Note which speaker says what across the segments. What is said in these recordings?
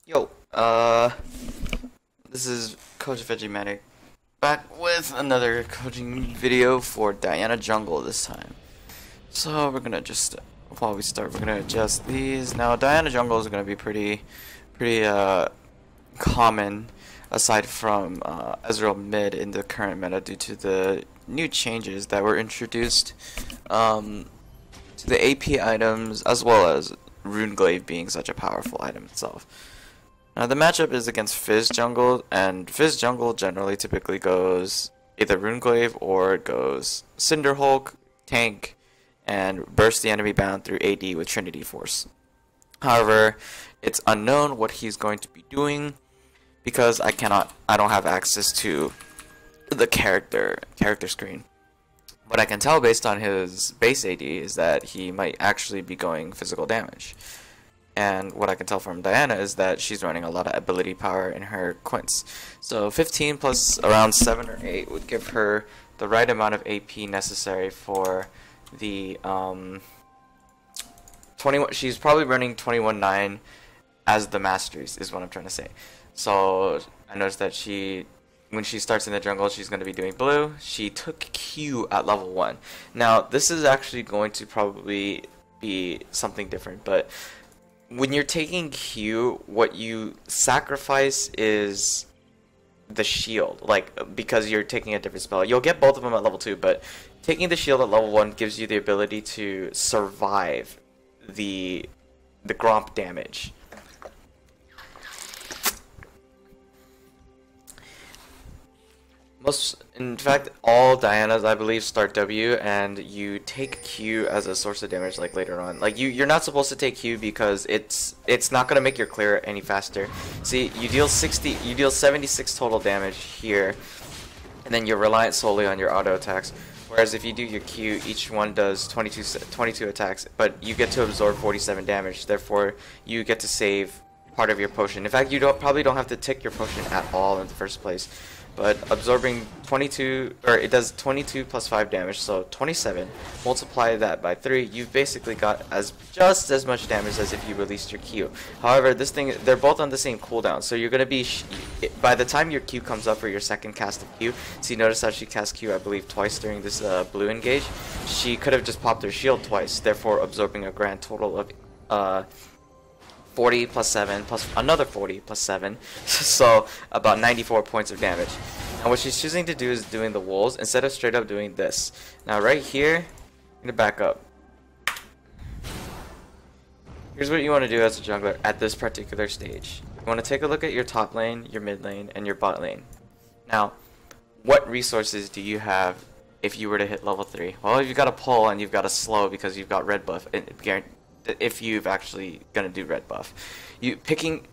Speaker 1: Yo, this is Coach Vegematic back with another coaching video for Diana Jungle this time. So we're gonna just, while we start, we're gonna adjust these. Now Diana Jungle is gonna be pretty common aside from Ezreal mid in the current meta due to the new changes that were introduced to the AP items as well as Runeglaive being such a powerful item itself. Now the matchup is against Fizz Jungle, and Fizz Jungle generally typically goes either Runeglaive or it goes Cinderhulk, Tank, and burst the enemy bound through AD with Trinity Force. However, it's unknown what he's going to be doing because I don't have access to the character screen. What I can tell based on his base AD is that he might actually be going physical damage. And what I can tell from Diana is that she's running a lot of ability power in her quints. So 15 plus around 7 or 8 would give her the right amount of AP necessary for the 21. She's probably running 21-9 as the masteries is what I'm trying to say. So I noticed that when she starts in the jungle, she's going to be doing blue. She took Q at level 1. Now this is actually going to probably be something different, but when you're taking Q, what you sacrifice is the shield, like, because you're taking a different spell. You'll get both of them at level 2, but taking the shield at level 1 gives you the ability to survive the Gromp damage. In fact, all Dianas, I believe, start W, and you take Q as a source of damage, like, later on. Like, you're not supposed to take Q because it's not gonna make your clear any faster. See, you deal 76 total damage here, and then you're reliant solely on your auto attacks. Whereas if you do your Q, each one does 22 attacks, but you get to absorb 47 damage. Therefore, you get to save part of your potion. In fact, you probably don't have to take your potion at all in the first place. But absorbing 22, or it does 22 plus 5 damage, so 27. Multiply that by 3, you've basically got just as much damage as if you released your Q. However, they're both on the same cooldown, so you're gonna be by the time your Q comes up for your second cast of Q. So you notice how she cast Q, I believe, twice during this blue engage. She could have just popped her shield twice, therefore absorbing a grand total of 40 plus 7 plus another 40 plus 7, so about 94 points of damage. And what she's choosing to do is doing the wolves instead of straight up doing this. Now right here, I'm gonna back up. Here's what you want to do as a jungler at this particular stage. You want to take a look at your top lane, your mid lane, and your bot lane. Now, what resources do you have if you were to hit level 3? Well, you've got a pull and you've got a slow because you've got red buff. If you've actually gonna do red buff, picking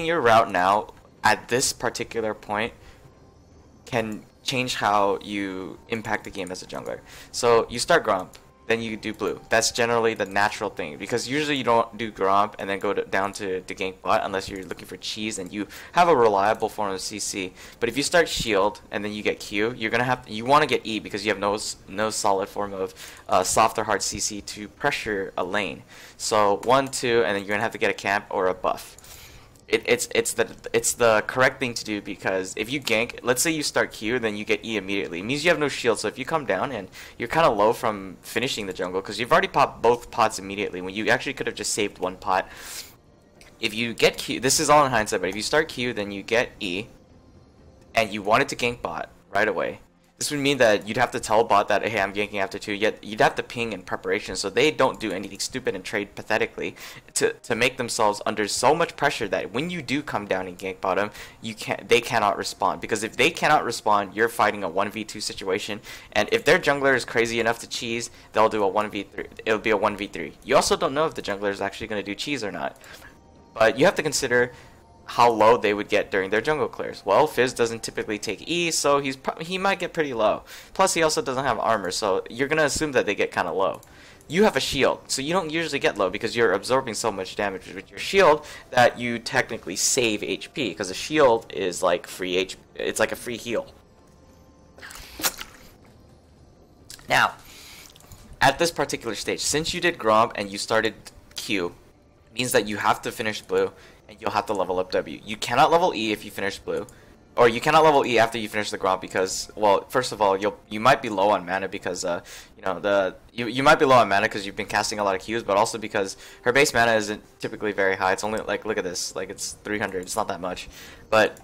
Speaker 1: your route now at this particular point can change how you impact the game as a jungler. So you start Gromp, then you do blue. That's generally the natural thing, because usually you don't do Gromp and then go down to gank bot unless you're looking for cheese and you have a reliable form of CC. But if you start shield and then you get Q, you want to get E because you have no solid form of soft or hard CC to pressure a lane. So 1, 2, and then you're gonna have to get a camp or a buff. It's the correct thing to do, because if you gank, let's say you start Q, then you get E immediately. It means you have no shield, so if you come down and you're kind of low from finishing the jungle, because you've already popped both pots immediately, when you actually could have just saved one pot. If you get Q, this is all in hindsight, but if you start Q, then you get E, and you wanted to gank bot right away, this would mean that you'd have to tell bot that, hey, I'm ganking after 2, yet you'd have to ping in preparation so they don't do anything stupid and trade pathetically to make themselves under so much pressure that when you do come down and gank bottom, they cannot respond. Because if they cannot respond, you're fighting a 1v2 situation, and if their jungler is crazy enough to cheese, they'll do a 1v3. It'll be a 1v3. You also don't know if the jungler is actually going to do cheese or not. But you have to consider how low they would get during their jungle clears. Well, Fizz doesn't typically take E, so he might get pretty low. Plus, he also doesn't have armor, so you're gonna assume that they get kind of low. You have a shield, so you don't usually get low because you're absorbing so much damage with your shield that you technically save HP, because a shield is like free HP. It's like a free heal. Now, at this particular stage, since you did Gromp and you started Q, means that you have to finish blue and you'll have to level up W. You cannot level E if you finish blue. Or you cannot level E after you finish the Gromp because, well, first of all, you might be low on mana because you might be low on mana because you've been casting a lot of Qs, but also because her base mana isn't typically very high. It's only like, look at this, like it's 300. It's not that much, but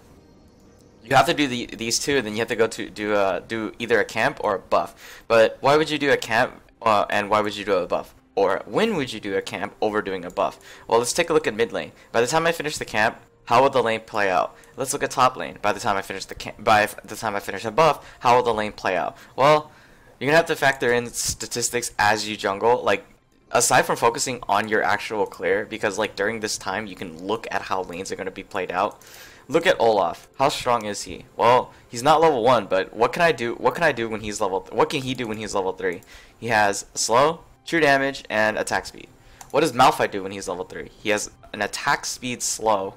Speaker 1: you have to do these two, and then you have to go to do either a camp or a buff. But why would you do a camp, and why would you do a buff? Or when would you do a camp over doing a buff? Well, let's take a look at mid lane. By the time I finish the camp, how will the lane play out? Let's look at top lane. By the time I finish a buff, how will the lane play out? Well, you're gonna have to factor in statistics as you jungle. Like, aside from focusing on your actual clear, because like during this time you can look at how lanes are gonna be played out. Look at Olaf. How strong is he? Well, he's not level 1, but what can I do? What can I do when he's level? What can he do when he's level 3? He has slow, true damage, and attack speed. What does Malphite do when he's level 3? He has an attack speed slow,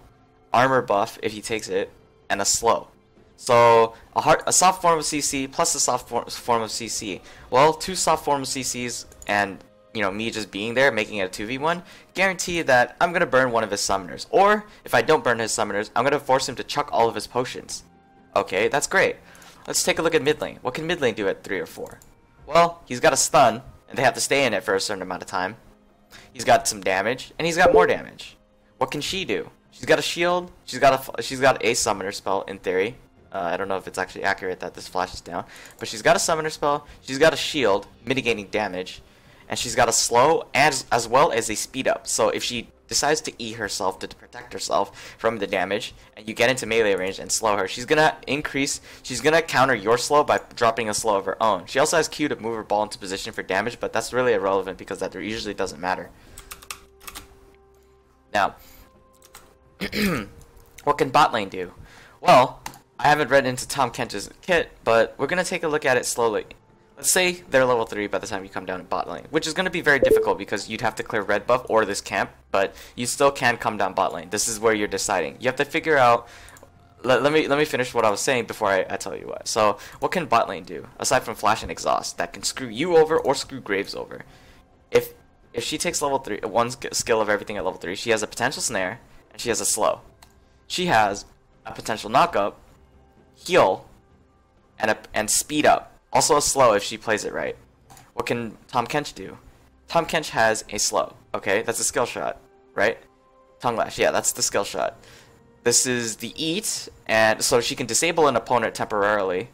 Speaker 1: armor buff if he takes it, and a slow. So a soft form of CC plus a soft form of CC. Well, 2 soft form of CCs and me just being there, making it a 2v1, guarantee that I'm gonna burn one of his summoners. Or if I don't burn his summoners, I'm gonna force him to chuck all of his potions. Okay, that's great. Let's take a look at mid lane. What can mid lane do at 3 or 4? Well, he's got a stun, and they have to stay in it for a certain amount of time. He's got some damage, and he's got more damage. What can she do? She's got a shield. She's got a summoner spell in theory. I don't know if it's actually accurate that this flashes down, but she's got a summoner spell. She's got a shield mitigating damage, and she's got a slow as well as a speed up. So if she decides to E herself to protect herself from the damage, and you get into melee range and slow her, she's gonna counter your slow by dropping a slow of her own. She also has Q to move her ball into position for damage, but that's really irrelevant because that usually doesn't matter. Now, what can bot lane do? Well, I haven't read into Tahm Kench's kit, but we're going to take a look at it slowly. Let's say they're level 3 by the time you come down to bot lane, which is going to be very difficult because you'd have to clear red buff or this camp, but you still can come down bot lane. This is where you're deciding. You have to figure out... Let me finish what I was saying before I tell you what. So, what can bot lane do, aside from flash and exhaust, that can screw you over or screw Graves over? If she takes level 3, one skill of everything at level 3, she has a potential snare, and she has a slow. She has a potential knockup, heal, and speed up. Also a slow if she plays it right. What can Tahm Kench do? Tahm Kench has a slow. Okay, that's a skill shot, right? Tongue Lash, yeah, that's the skill shot. This is the eat, and so she can disable an opponent temporarily.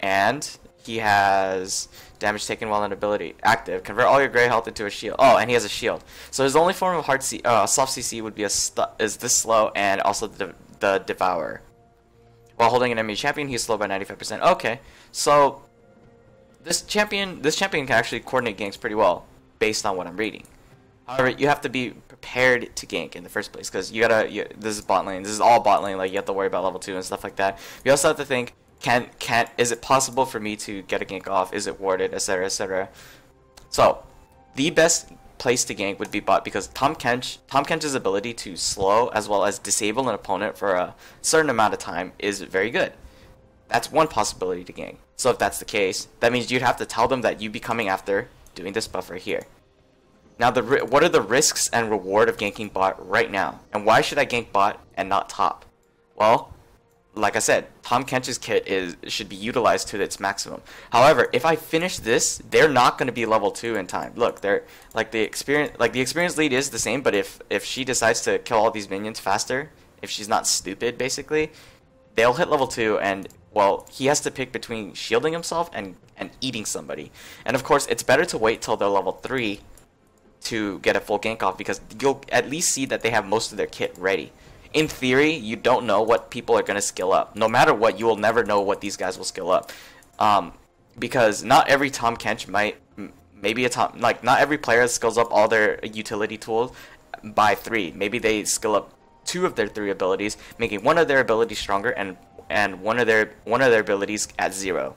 Speaker 1: And he has damage taken while an ability active. Convert all your gray health into a shield. Oh, and he has a shield. So his only form of soft CC would be is this slow and also the Devourer. While holding an enemy champion, he's slow by 95%. Okay, so this champion can actually coordinate ganks pretty well based on what I'm reading. However, you have to be prepared to gank in the first place because this is bot lane. This is all bot lane. Like, you have to worry about level 2 and stuff like that. You also have to think, is it possible for me to get a gank off? Is it warded, etc., etc. So, the best place to gank would be bot because Tahm Kench's ability to slow as well as disable an opponent for a certain amount of time is very good. That's one possibility to gank. So if that's the case, that means you'd have to tell them that you'd be coming after doing this buff right here. Now, what are the risks and reward of ganking bot right now? And why should I gank bot and not top? Well, like I said, Tahm Kench's kit should be utilized to its maximum. However, if I finish this, they're not going to be level 2 in time. Look, they're the experience lead is the same, but if she decides to kill all these minions faster, if she's not stupid, basically, they'll hit level 2, and well, he has to pick between shielding himself and eating somebody. And of course, it's better to wait till they're level 3 to get a full gank off because you'll at least see that they have most of their kit ready. In theory, you don't know what people are going to skill up. No matter what, you will never know what these guys will skill up. Because not every Tahm Kench not every player skills up all their utility tools by 3. Maybe they skill up 2 of their 3 abilities, making one of their abilities stronger and one of their abilities at 0.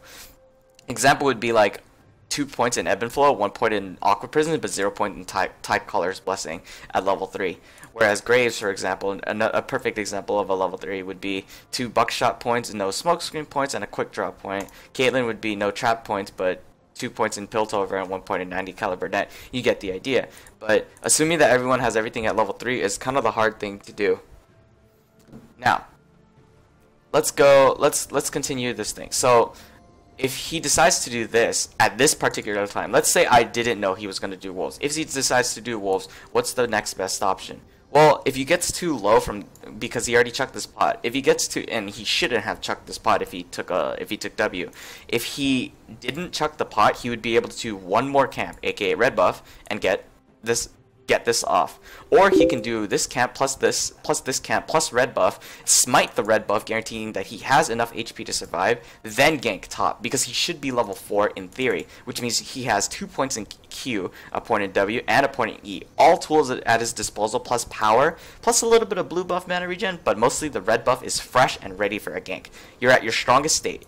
Speaker 1: Example would be like 2 points in Ebb and Flow, 1 point in Aqua Prison, but 0 point in Type Caller's Blessing at level 3. Whereas Graves, for example, a perfect example of a level 3 would be 2 Buckshot points, no Smokescreen points, and a Quick Draw point. Caitlyn would be no Trap points, but 2 points in Piltover and 1 point in 90 caliber net. You get the idea. But assuming that everyone has everything at level 3 is kind of the hard thing to do. Now, let's continue this thing. So if he decides to do this at this particular time, let's say I didn't know he was going to do wolves. If he decides to do wolves, what's the next best option? Well, if he gets too low because he already chucked this pot. If he gets to, and he shouldn't have chucked this pot if he took W. If he didn't chuck the pot, he would be able to do one more camp, aka red buff, and get this off. Or he can do this camp plus this camp plus red buff, smite the red buff, guaranteeing that he has enough HP to survive, then gank top, because he should be level 4 in theory, which means he has 2 points in Q, a point in W, and a point in E. All tools at his disposal, plus power, plus a little bit of blue buff mana regen, but mostly the red buff is fresh and ready for a gank. You're at your strongest state.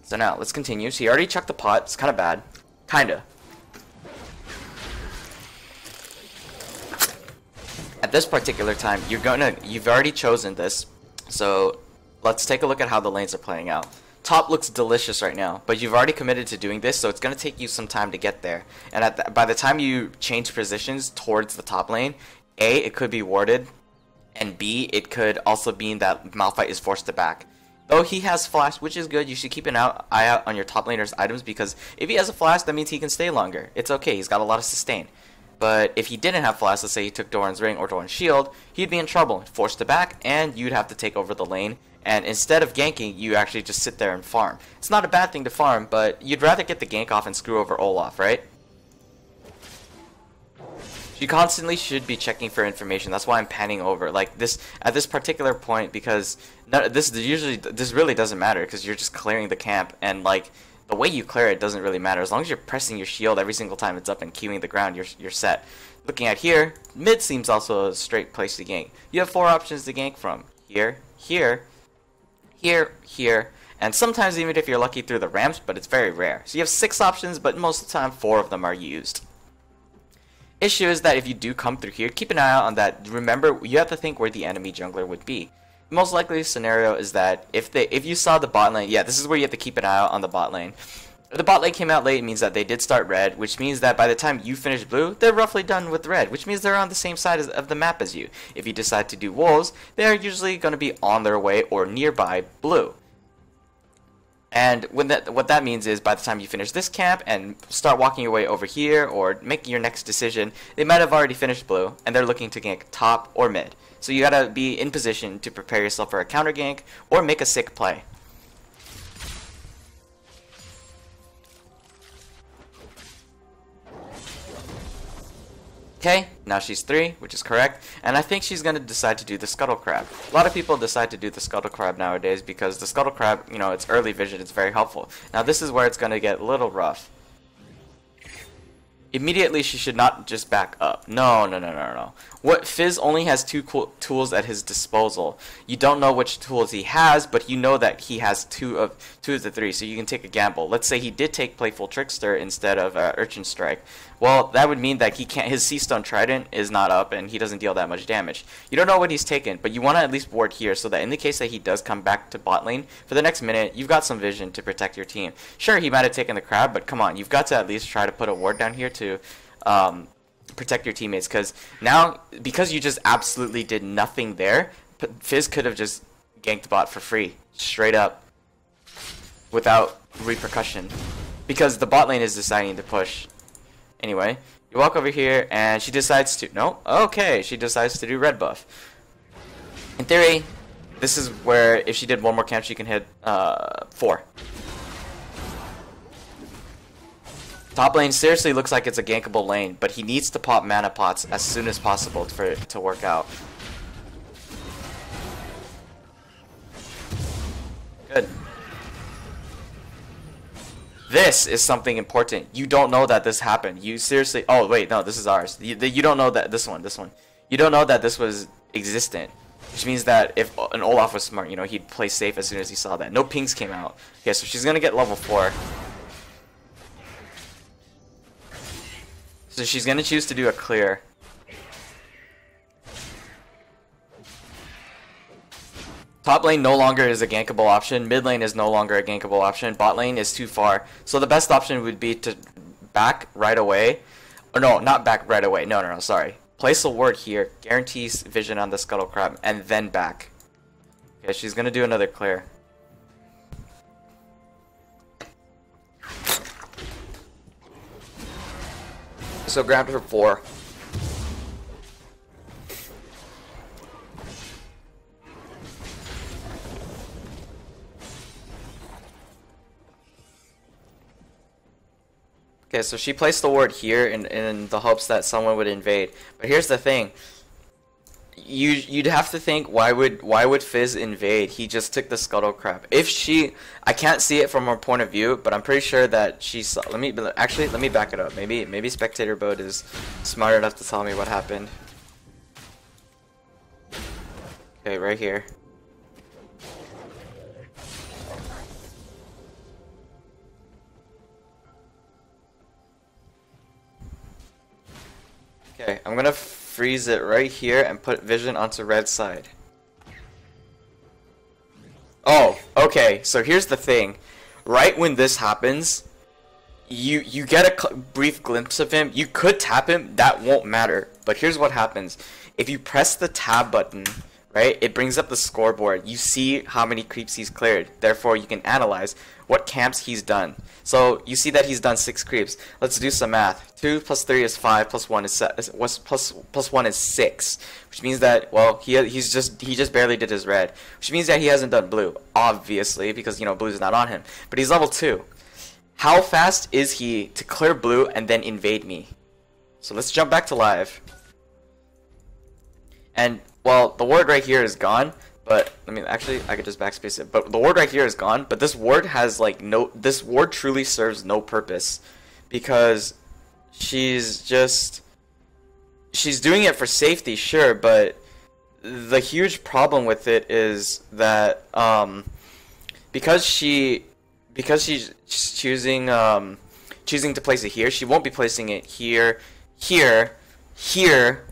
Speaker 1: So now, let's continue. So he already chucked the pot. It's kind of bad. Kinda. At this particular time, you've already chosen this, so let's take a look at how the lanes are playing out. Top looks delicious right now, but you've already committed to doing this, so it's going to take you some time to get there. And by the time you change positions towards the top lane, A, it could be warded, and B, it could also mean that Malphite is forced to back. Though he has flash, which is good, you should keep an eye out on your top laner's items, because if he has a flash, that means he can stay longer. It's okay, he's got a lot of sustain. But if he didn't have flash, let's say he took Doran's Ring or Doran's Shield, he'd be in trouble, forced to back, and you'd have to take over the lane. And instead of ganking, you actually just sit there and farm. It's not a bad thing to farm, but you'd rather get the gank off and screw over Olaf, right? You constantly should be checking for information. That's why I'm panning over like this at this particular point, because this really doesn't matter, because you're just clearing the camp, and like the way you clear it doesn't really matter. As long as you're pressing your shield every single time it's up and queuing the ground, you're set. Looking at here, mid seems also a straight place to gank. You have 4 options to gank from. Here, here, here, here, and sometimes even if you're lucky through the ramps, but it's very rare. So you have 6 options, but most of the time 4 of them are used. Issue is that if you do come through here, keep an eye out on that. Remember, you have to think where the enemy jungler would be. The most likely scenario is that if you saw the bot lane, yeah, this is where you have to keep an eye out on the bot lane. If the bot lane came out late, it means that they did start red, which means that by the time you finish blue, they're roughly done with red, which means they're on the same side of the map as you. If you decide to do wolves, they're usually going to be on their way or nearby blue. And what that means is by the time you finish this camp and start walking your way over here or making your next decision, they might have already finished blue and they're looking to gank top or mid. So you gotta be in position to prepare yourself for a counter gank or make a sick play. Okay, now she's 3, which is correct, and I think she's going to decide to do the Scuttle Crab. A lot of people decide to do the Scuttle Crab nowadays because the Scuttle Crab, you know, it's early vision, it's very helpful. Now this is where it's going to get a little rough. Immediately she should not just back up. No. What Fizz only has 2 tools at his disposal. You don't know which tools he has, but you know that he has 2 of the 3, so you can take a gamble. Let's say he did take Playful Trickster instead of Urchin Strike. Well, that would mean that he can't. His Seastone Trident is not up, and he doesn't deal that much damage. You don't know what he's taken, but you want to at least ward here, so that in the case that he does come back to bot lane for the next minute, you've got some vision to protect your team. Sure, he might have taken the crab, but come on, you've got to at least try to put a ward down here to protect your teammates. Because you just absolutely did nothing there, Fizz could have just ganked bot for free, straight up, without repercussion, because the bot lane is deciding to push. Anyway, you walk over here, and she decides to... No? Okay, she decides to do red buff. In theory, this is where if she did one more camp, she can hit 4. Top lane seriously looks like it's a gankable lane, but he needs to pop mana pots as soon as possible for it to work out. Good. This is something important. You don't know that this happened. You seriously... Oh, wait, no, this is ours. You don't know that... This one. You don't know that this was existent. Which means that if an Olaf was smart, you know, he'd play safe as soon as he saw that. No pings came out. Okay, so she's gonna get level 4. So she's gonna choose to do a clear. Top lane no longer is a gankable option. Mid lane is no longer a gankable option. Bot lane is too far. So the best option would be to back right away. Or no, not back right away. No, sorry. Place a ward here. Guarantees vision on the Scuttle Crab. And then back. Okay, she's going to do another clear. So grabbed her 4. Okay, so she placed the ward here in the hopes that someone would invade. But here's the thing. You'd have to think, why would Fizz invade? He just took the Scuttle Crab. If she, I can't see it from her point of view, but I'm pretty sure that she saw. Let me back it up. Maybe Spectator Boat is smart enough to tell me what happened. Okay, right here. Okay, I'm gonna freeze it right here and put vision onto red side. Oh, okay, so here's the thing. Right when this happens, you get a brief glimpse of him. You could tap him, that won't matter. But here's what happens. If you press the tab button, right, it brings up the scoreboard. You see how many creeps he's cleared. Therefore, you can analyze what camps he's done. So you see that he's done 6 creeps. Let's do some math. 2 plus 3 is 5 plus 1 is plus 1 is 6, which means that, well, he just barely did his red, which means that he hasn't done blue, obviously, because, you know, blue's not on him. But he's level 2. How fast is he to clear blue and then invade me? So let's jump back to live. And, well, the ward right here is gone, but, I mean, actually, I could just backspace it. But the ward right here is gone, but this ward has, like, this ward truly serves no purpose. Because she's doing it for safety, sure, but the huge problem with it is that, because she's choosing to place it here, she won't be placing it here, here,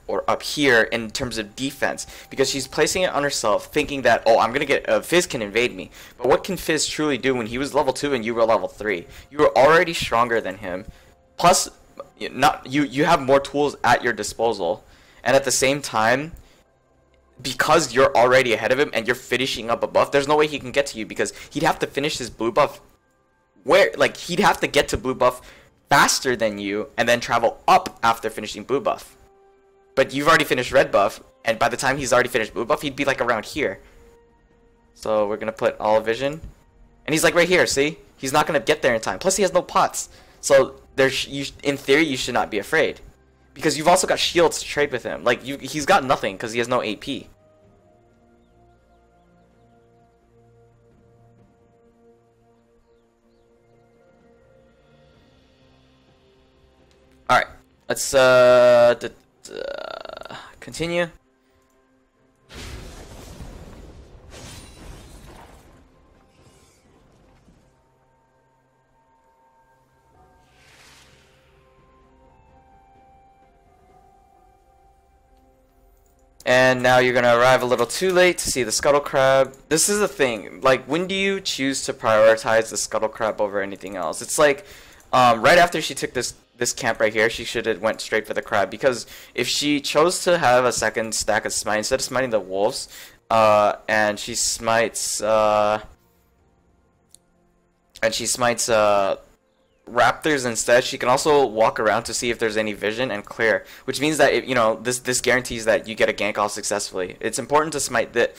Speaker 1: or up here in terms of defense, because she's placing it on herself, thinking that, oh, I'm gonna get Fizz can invade me. But what can Fizz truly do when he was level 2 and you were level 3? You were already stronger than him. Plus, you have more tools at your disposal, and at the same time, because you're already ahead of him and you're finishing up a buff, there's no way he can get to you, because he'd have to finish his blue buff he'd have to get to blue buff faster than you and then travel up after finishing blue buff. But you've already finished red buff, and by the time he's already finished blue buff, he'd be like around here. So we're gonna put all vision, and he's like right here. See, he's not gonna get there in time. Plus he has no pots, so in theory you should not be afraid, because you've also got shields to trade with him. Like, he's got nothing because he has no AP. Alright, let's continue. And now you're gonna arrive a little too late to see the Scuttle Crab. This is the thing, like, when do you choose to prioritize the Scuttle Crab over anything else? It's like, right after she took this camp right here, she should have went straight for the crab, because if she chose to have a second stack of smite, instead of smiting the wolves, and she smites raptors instead, she can also walk around to see if there's any vision and clear, which means that this guarantees that you get a gank off successfully. It's important to smite the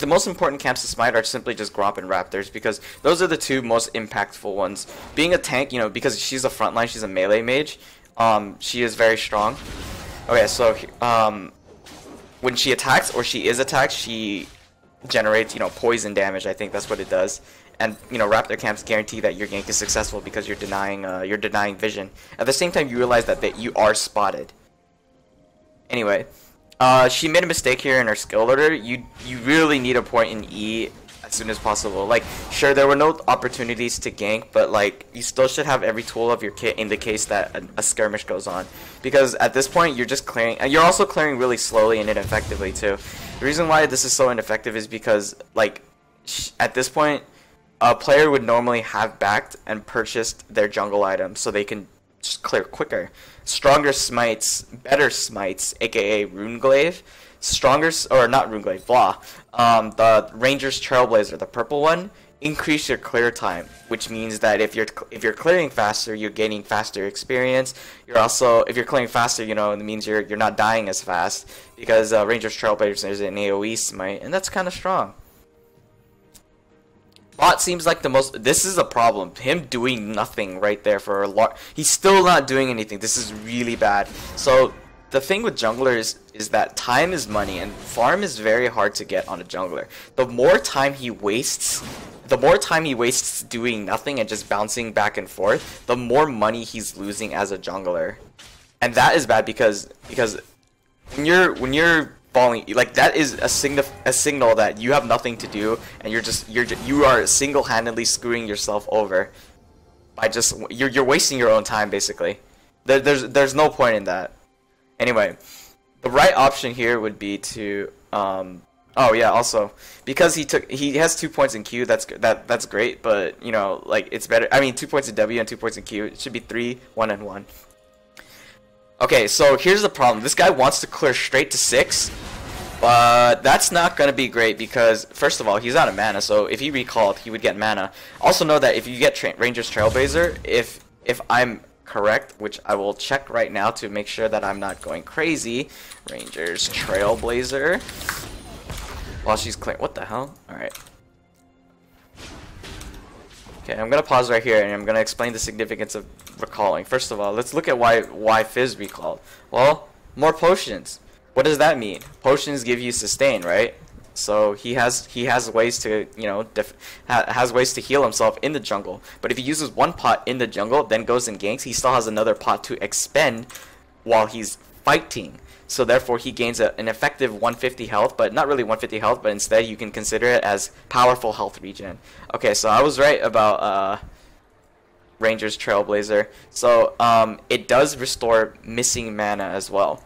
Speaker 1: most important camps to smite are simply just Gromp and Raptors, because those are the 2 most impactful ones. Being a tank, because she's a frontline, she's a melee mage, she is very strong. Okay, so when she attacks or she is attacked, she generates poison damage. I think that's what it does. And Raptor camps guarantee that your gank is successful because you're denying vision. At the same time, you realize that you are spotted. Anyway, she made a mistake here in her skill order. You really need a point in E as soon as possible. Like, sure, there were no opportunities to gank, but like, you still should have every tool of your kit in the case that a skirmish goes on. Because at this point, you're just clearing, and you're also clearing really slowly and ineffectively too. The reason why this is so ineffective is because, like, at this point, a player would normally have backed and purchased their jungle items so they can just clear quicker. Stronger smites, better smites, aka Runeglaive, or not Runeglaive, blah. The Ranger's Trailblazer, the purple one, increase your clear time, which means that if you're clearing faster, you're gaining faster experience. You're also, if you're clearing faster, you know, it means you're not dying as fast, because Ranger's Trailblazer is an AoE smite, and that's kind of strong. Plat seems like the most. This is a problem. Him doing nothing right there for a lot. He's still not doing anything. This is really bad. So the thing with junglers is that time is money, and farm is very hard to get on a jungler. The more time he wastes doing nothing and just bouncing back and forth, the more money he's losing as a jungler, and that is bad because when you're falling, like, that is a signal that you have nothing to do, and you are single-handedly screwing yourself over by just you're wasting your own time basically. There's no point in that. Anyway, the right option here would be to oh yeah, also because he has 2 points in Q, that's great, but you know, like, it's better. I mean, 2 points in W and 2 points in Q. It should be 3, 1, and 1. Okay, so here's the problem. This guy wants to clear straight to 6, but that's not going to be great because, first of all, he's out of mana, so if he recalled, he would get mana. Also know that if you get Ranger's Trailblazer, if I'm correct, which I will check right now to make sure that I'm not going crazy, Ranger's Trailblazer, while she's clearing, what the hell? Alright. Okay, I'm gonna pause right here and I'm gonna explain the significance of recalling. First of all, let's look at why Fizz recalled. Well, more potions. What does that mean? Potions give you sustain, right? So he has ways to, you know, has ways to heal himself in the jungle. But if he uses one pot in the jungle, then goes and ganks, he still has another pot to expend while he's fighting. So therefore he gains an effective 150 health, but not really 150 health, but instead you can consider it as powerful health regen. Okay, so I was right about Ranger's Trailblazer. So it does restore missing mana as well.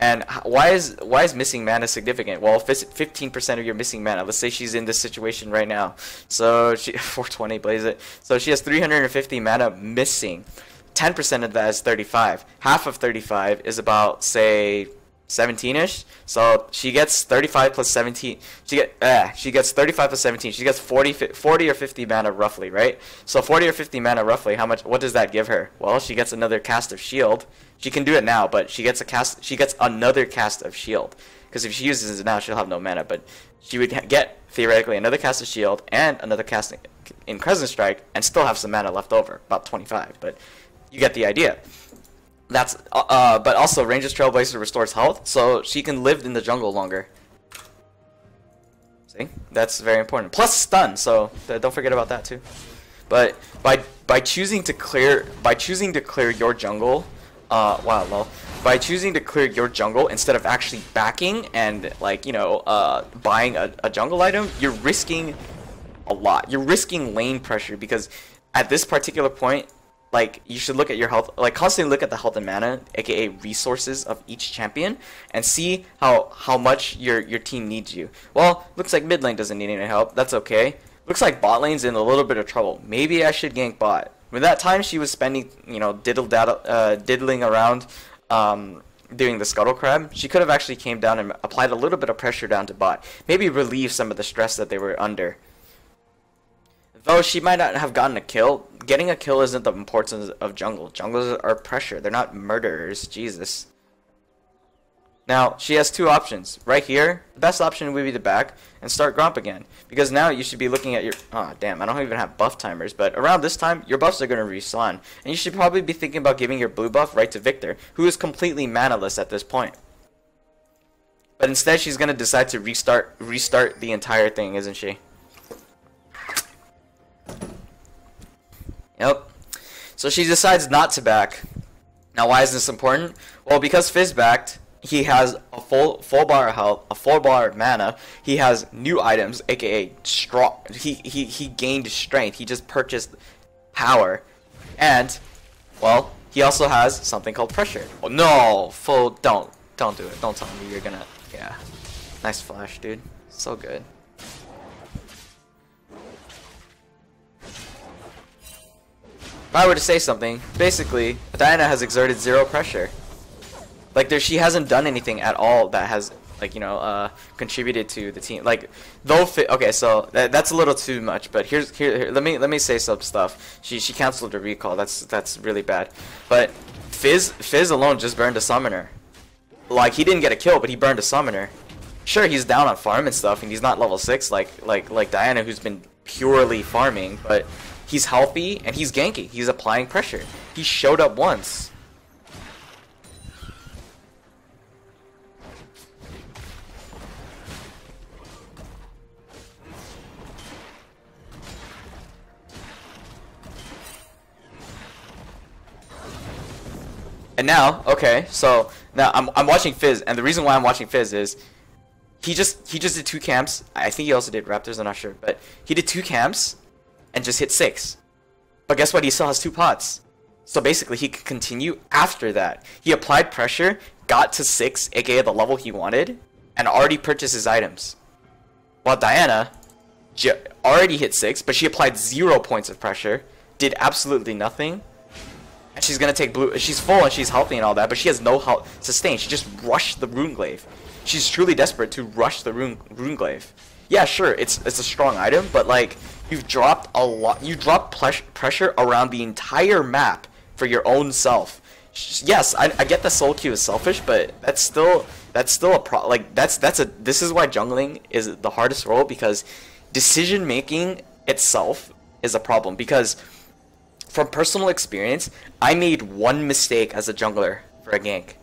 Speaker 1: And why is missing mana significant? Well, 15% of your missing mana. Let's say she's in this situation right now. So she 420 blaze it. So she has 350 mana missing. 10% of that is 35. Half of 35 is about, say, 17ish. So she gets 35 plus 17. She gets 35 plus 17. She gets 40 or 50 mana roughly, right? So 40 or 50 mana roughly. How much? What does that give her? Well, she gets another cast of shield. She can do it now, but she gets another cast of shield. Because if she uses it now, she'll have no mana. But she would get theoretically another cast of shield and another cast in Crescent Strike, and still have some mana left over, about 25. But you get the idea. That's but also Ranger's Trailblazer restores health, so she can live in the jungle longer. See, that's very important. Plus stun, so don't forget about that too. But by choosing to clear your jungle, wow, lol. By choosing to clear your jungle instead of actually backing and, like, you know, buying a jungle item, you're risking a lot. You're risking lane pressure because at this particular point, like, you should look at your health, like, constantly look at the health and mana, aka resources of each champion, and see how much your team needs you. Well, looks like mid lane doesn't need any help. That's okay. Looks like bot lane's in a little bit of trouble. Maybe I should gank bot. With that time she was spending, you know, diddling around, doing the scuttle crab, she could have actually came down and applied a little bit of pressure down to bot. Maybe relieve some of the stress that they were under. Though she might not have gotten a kill, getting a kill isn't the importance of jungle. Junglers are pressure. They're not murderers. Jesus. Now, she has two options. Right here, the best option would be to back and start Gromp again. Because now you should be looking at your... Oh, damn, I don't even have buff timers. But around this time, your buffs are going to respawn. And you should probably be thinking about giving your blue buff right to Victor, who is completely manaless at this point. But instead, she's going to decide to restart the entire thing, isn't she? Yep. So she decides not to back. Now, why is this important? Well, because Fizz backed, he has a full bar of health, a full bar of mana. He has new items, aka strong. He gained strength. He just purchased power, and well, he also has something called pressure. Oh, no, don't do it. Don't tell me you're gonna. Yeah, nice flash, dude. So good. I were to say something, basically, Diana has exerted zero pressure. Like, she hasn't done anything at all that has, like, you know, contributed to the team. Like, though, okay, so that's a little too much. But here, let me say some stuff. She canceled the recall. That's really bad. But Fizz alone just burned a summoner. Like, he didn't get a kill, but he burned a summoner. Sure, he's down on farm and stuff, and he's not level 6 like Diana, who's been purely farming, but he's healthy and he's ganking. He's applying pressure. He showed up once. And now, okay, so now I'm watching Fizz, and the reason why I'm watching Fizz is he just did 2 camps. I think he also did Raptors, I'm not sure, but he did 2 camps and just hit 6. But guess what? He still has 2 pots. So basically, he could continue after that. He applied pressure, got to 6, aka the level he wanted, and already purchased his items. While Diana already hit 6, but she applied 0 points of pressure, did absolutely nothing. And she's gonna take blue. She's full and she's healthy and all that, but she has no health sustain. She just rushed the Runeglaive. She's truly desperate to rush the Runeglaive. Yeah, sure, it's a strong item, but like you've dropped a lot. You dropped pressure around the entire map for your own self. Yes, I get the soul queue is selfish, but that's still a pro. Like this is why jungling is the hardest role, because decision making itself is a problem. Because from personal experience, I made one mistake as a jungler for a gank,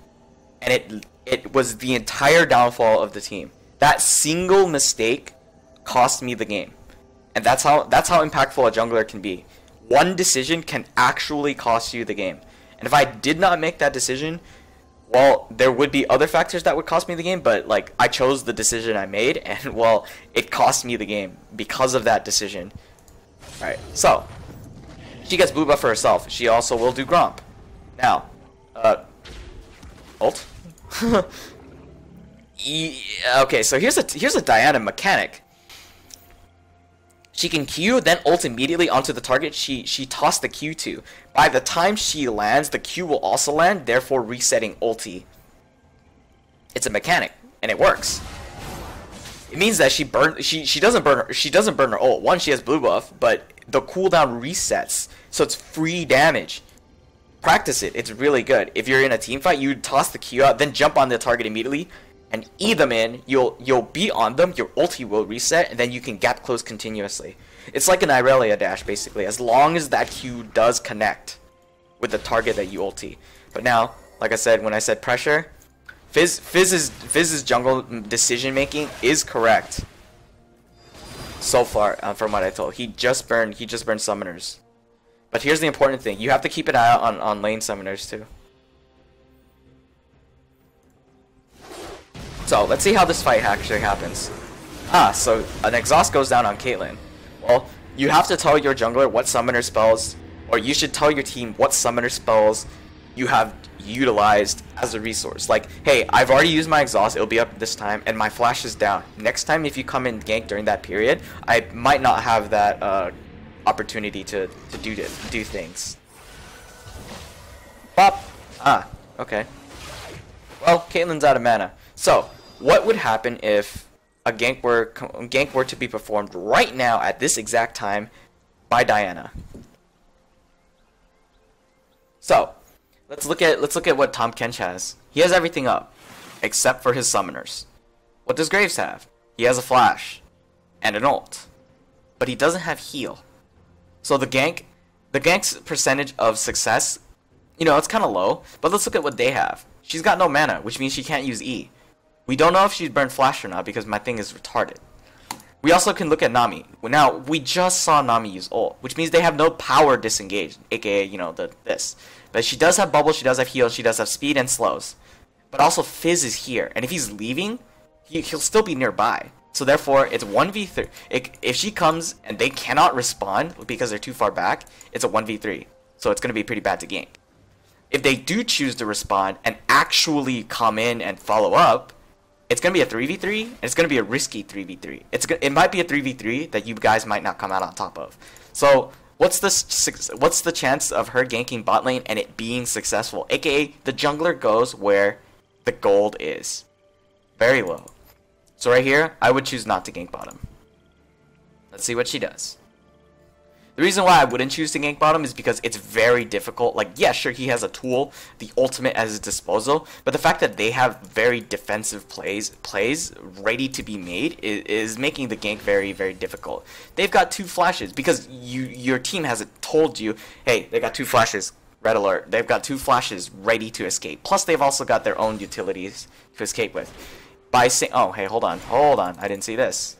Speaker 1: and it was the entire downfall of the team. That single mistake cost me the game, and that's how impactful a jungler can be. One decision can actually cost you the game, and if I did not make that decision, well, there would be other factors that would cost me the game, but like I chose the decision I made, and well, it cost me the game because of that decision. All right, so she gets blue buff for herself. She also will do Gromp. Now, ult. Okay, so here's a Diana mechanic. She can Q, then ult immediately onto the target she tossed the Q to. By the time she lands, the Q will also land, therefore resetting ulti. It's a mechanic, and it works. It means that she doesn't burn her ult. One, she has blue buff, but the cooldown resets, so it's free damage. Practice it. It's really good. If you're in a team fight, you toss the Q out, then jump on the target immediately and E them in. You'll be on them. Your ulti will reset, and then you can gap close continuously. It's like an Irelia dash basically, as long as that Q does connect with the target that you ulti. But now, like I said, when I said pressure, Fizz's jungle decision making is correct. So far, from what I told, he just burned summoners. But here's the important thing: you have to keep an eye out on lane summoners too. So let's see how this fight actually happens. So an exhaust goes down on Caitlyn. Well, you have to tell your jungler what summoner spells, or you should tell your team what summoner spells you have utilized as a resource. Like, hey, I've already used my exhaust, it'll be up this time, and my flash is down. Next time if you come in gank during that period, I might not have that opportunity to do things. Bop! Okay. Well, Caitlyn's out of mana. So, what would happen if a gank were to be performed right now at this exact time by Diana? So, let's look at what Tahm Kench has. He has everything up, except for his summoners. What does Graves have? He has a flash and an ult, but he doesn't have heal. So the gank's percentage of success, you know, it's kind of low. But let's look at what they have. She's got no mana, which means she can't use E. We don't know if she's burned flash or not because my thing is retarded. We also can look at Nami. Now, we just saw Nami use ult, which means they have no power disengaged, aka, you know, this. But she does have bubble, she does have heal, she does have speed and slows. But also Fizz is here, and if he's leaving, he'll still be nearby. So therefore, it's 1v3. If she comes and they cannot respond because they're too far back, it's a 1v3. So it's going to be pretty bad to gank. If they do choose to respond and actually come in and follow up, it's going to be a 3v3, and it's going to be a risky 3v3. It might be a 3v3 that you guys might not come out on top of. So what's the chance of her ganking bot lane and it being successful? AKA, the jungler goes where the gold is. Very low. So right here, I would choose not to gank bottom. Let's see what she does. The reason why I wouldn't choose to gank bottom is because it's very difficult. Like, yeah, sure, he has a tool, the ultimate at his disposal, but the fact that they have very defensive plays ready to be made is making the gank very, very difficult. They've got 2 flashes because your team hasn't told you, hey, they got 2 flashes, red alert. They've got 2 flashes ready to escape. Plus, they've also got their own utilities to escape with. By saying, oh, hey, hold on, I didn't see this.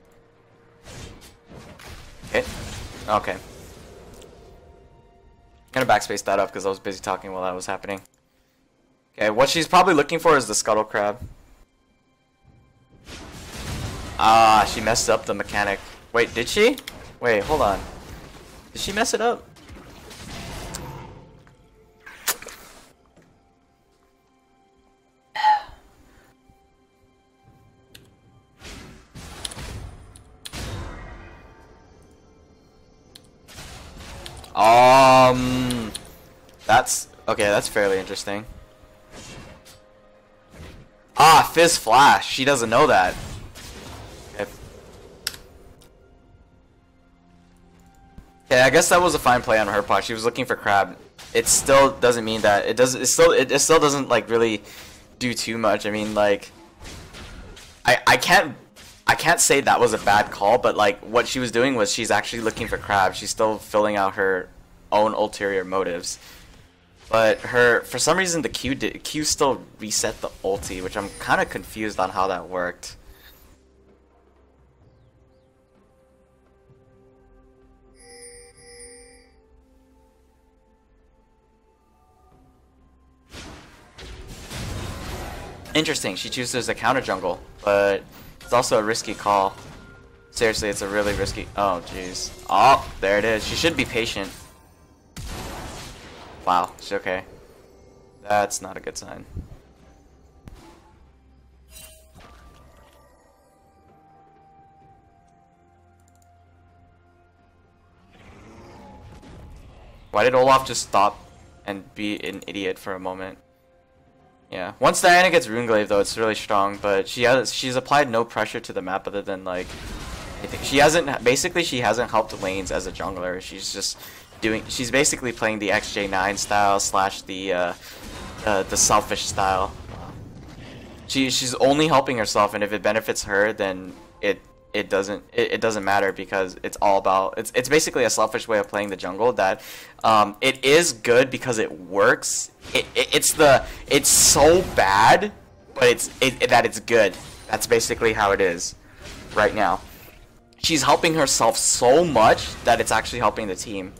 Speaker 1: Okay. I'm gonna backspace that up because I was busy talking while that was happening. Okay, what she's probably looking for is the scuttle crab. Ah, she messed up the mechanic. Wait, did she? Wait, hold on. Did she mess it up? That's okay, that's fairly interesting. Ah, Fizz Flash. She doesn't know that. Okay. Okay, I guess that was a fine play on her part. She was looking for crab. It still doesn't mean that it still doesn't like really do too much. I mean, like I can't say that was a bad call, but like what she was doing was she's actually looking for crab. She's still filling out her own ulterior motives. But for some reason the Q still reset the ulti, which I'm kind of confused on how that worked. Interesting, she chooses a counter jungle, but it's also a risky call. Seriously, it's a really risky. Oh, jeez. Oh, there it is. She should be patient. Wow, she's okay. That's not a good sign. Why did Olaf just stop and be an idiot for a moment? Yeah. Once Diana gets Runeglaive though, it's really strong, but she's applied no pressure to the map other than like she hasn't helped lanes as a jungler. She's basically playing the XJ9 style slash the selfish style. She's only helping herself, and if it benefits her, then it doesn't matter because it's all about it's basically a selfish way of playing the jungle that it is good because it works. It's so bad, but it's good. That's basically how it is right now. She's helping herself so much that it's actually helping the team.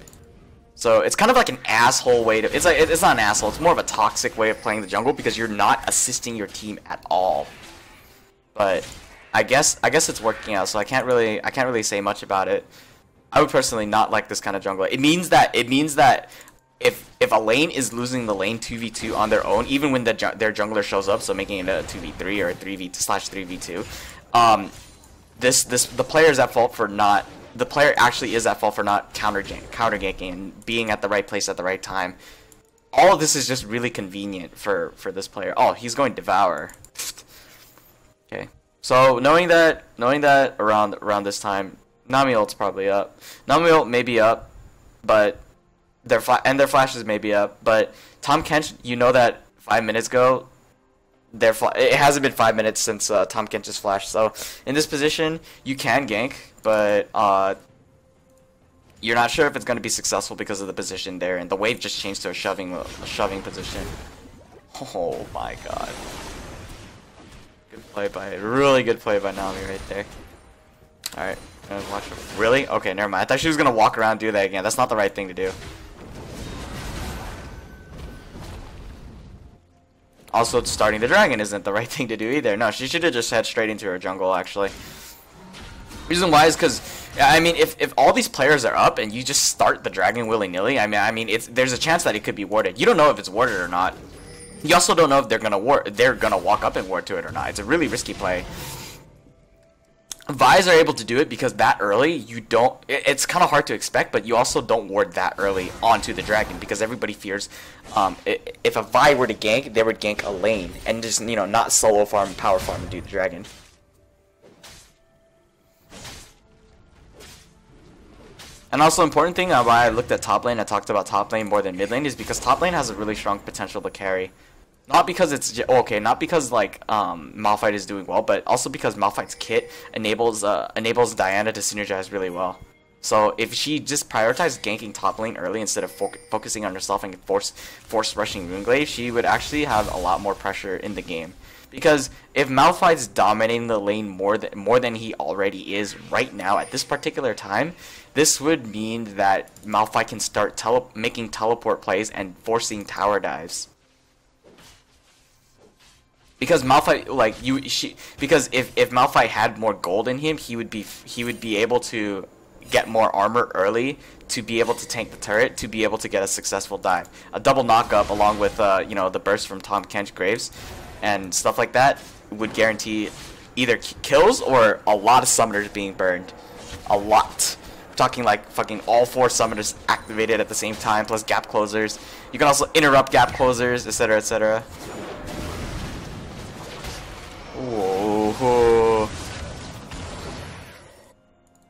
Speaker 1: So it's kind of like an asshole way to. It's not an asshole. It's more of a toxic way of playing the jungle because you're not assisting your team at all. But I guess it's working out. So I can't really say much about it. I would personally not like this kind of jungler. It means that if a lane is losing the lane 2v2 on their own, even when their jungler shows up, so making it a 2v3 or a 3v/3v2, the player is at fault for not. The player actually is at fault for not counter ganking and being at the right place at the right time. All of this is just really convenient for this player. Oh, he's going Devour. Okay, so knowing that around this time, Nami ult's probably up. Nami ult may be up, but their flashes may be up. But Tahm Kench, you know that 5 minutes ago, it hasn't been 5 minutes since Tahm Kench's flash. So in this position, you can gank, but you're not sure if it's going to be successful because of the position there, and the wave just changed to a shoving position. Oh my god. Really good play by Nami right there. Alright, watch her. Really? Okay, never mind. I thought she was going to walk around and do that again. That's not the right thing to do. Also, starting the dragon isn't the right thing to do either. No, she should have just head straight into her jungle, actually. Reason why is because, I mean, if all these players are up and you just start the dragon willy-nilly, I mean, there's a chance that it could be warded. You don't know if it's warded or not. You also don't know if they're gonna walk up and ward to it or not. It's a really risky play. Vi's are able to do it because that early you don't. It's kind of hard to expect, but you also don't ward that early onto the dragon because everybody fears. If a Vi were to gank, they would gank a lane and just not solo farm and power farm and do the dragon. And also important thing why I looked at top lane, I talked about top lane more than mid lane, is because top lane has a really strong potential to carry. Not because it's okay, not because like Malphite is doing well, but also because Malphite's kit enables Diana to synergize really well. So if she just prioritized ganking top lane early instead of focusing on herself and force rushing Moonglaive, she would actually have a lot more pressure in the game. Because if Malphite's dominating the lane more than he already is right now at this particular time, this would mean that Malphite can start making teleport plays and forcing tower dives. Because Malphite, because if Malphite had more gold in him, he would be able to get more armor early to be able to tank the turret, to be able to get a successful dive. A double knockup along with the burst from Tahm Kench Graves and stuff like that would guarantee either kills or a lot of summoners being burned. A lot. We're talking like fucking all 4 summoners activated at the same time, plus gap closers. You can also interrupt gap closers, etc., etc. Whoa.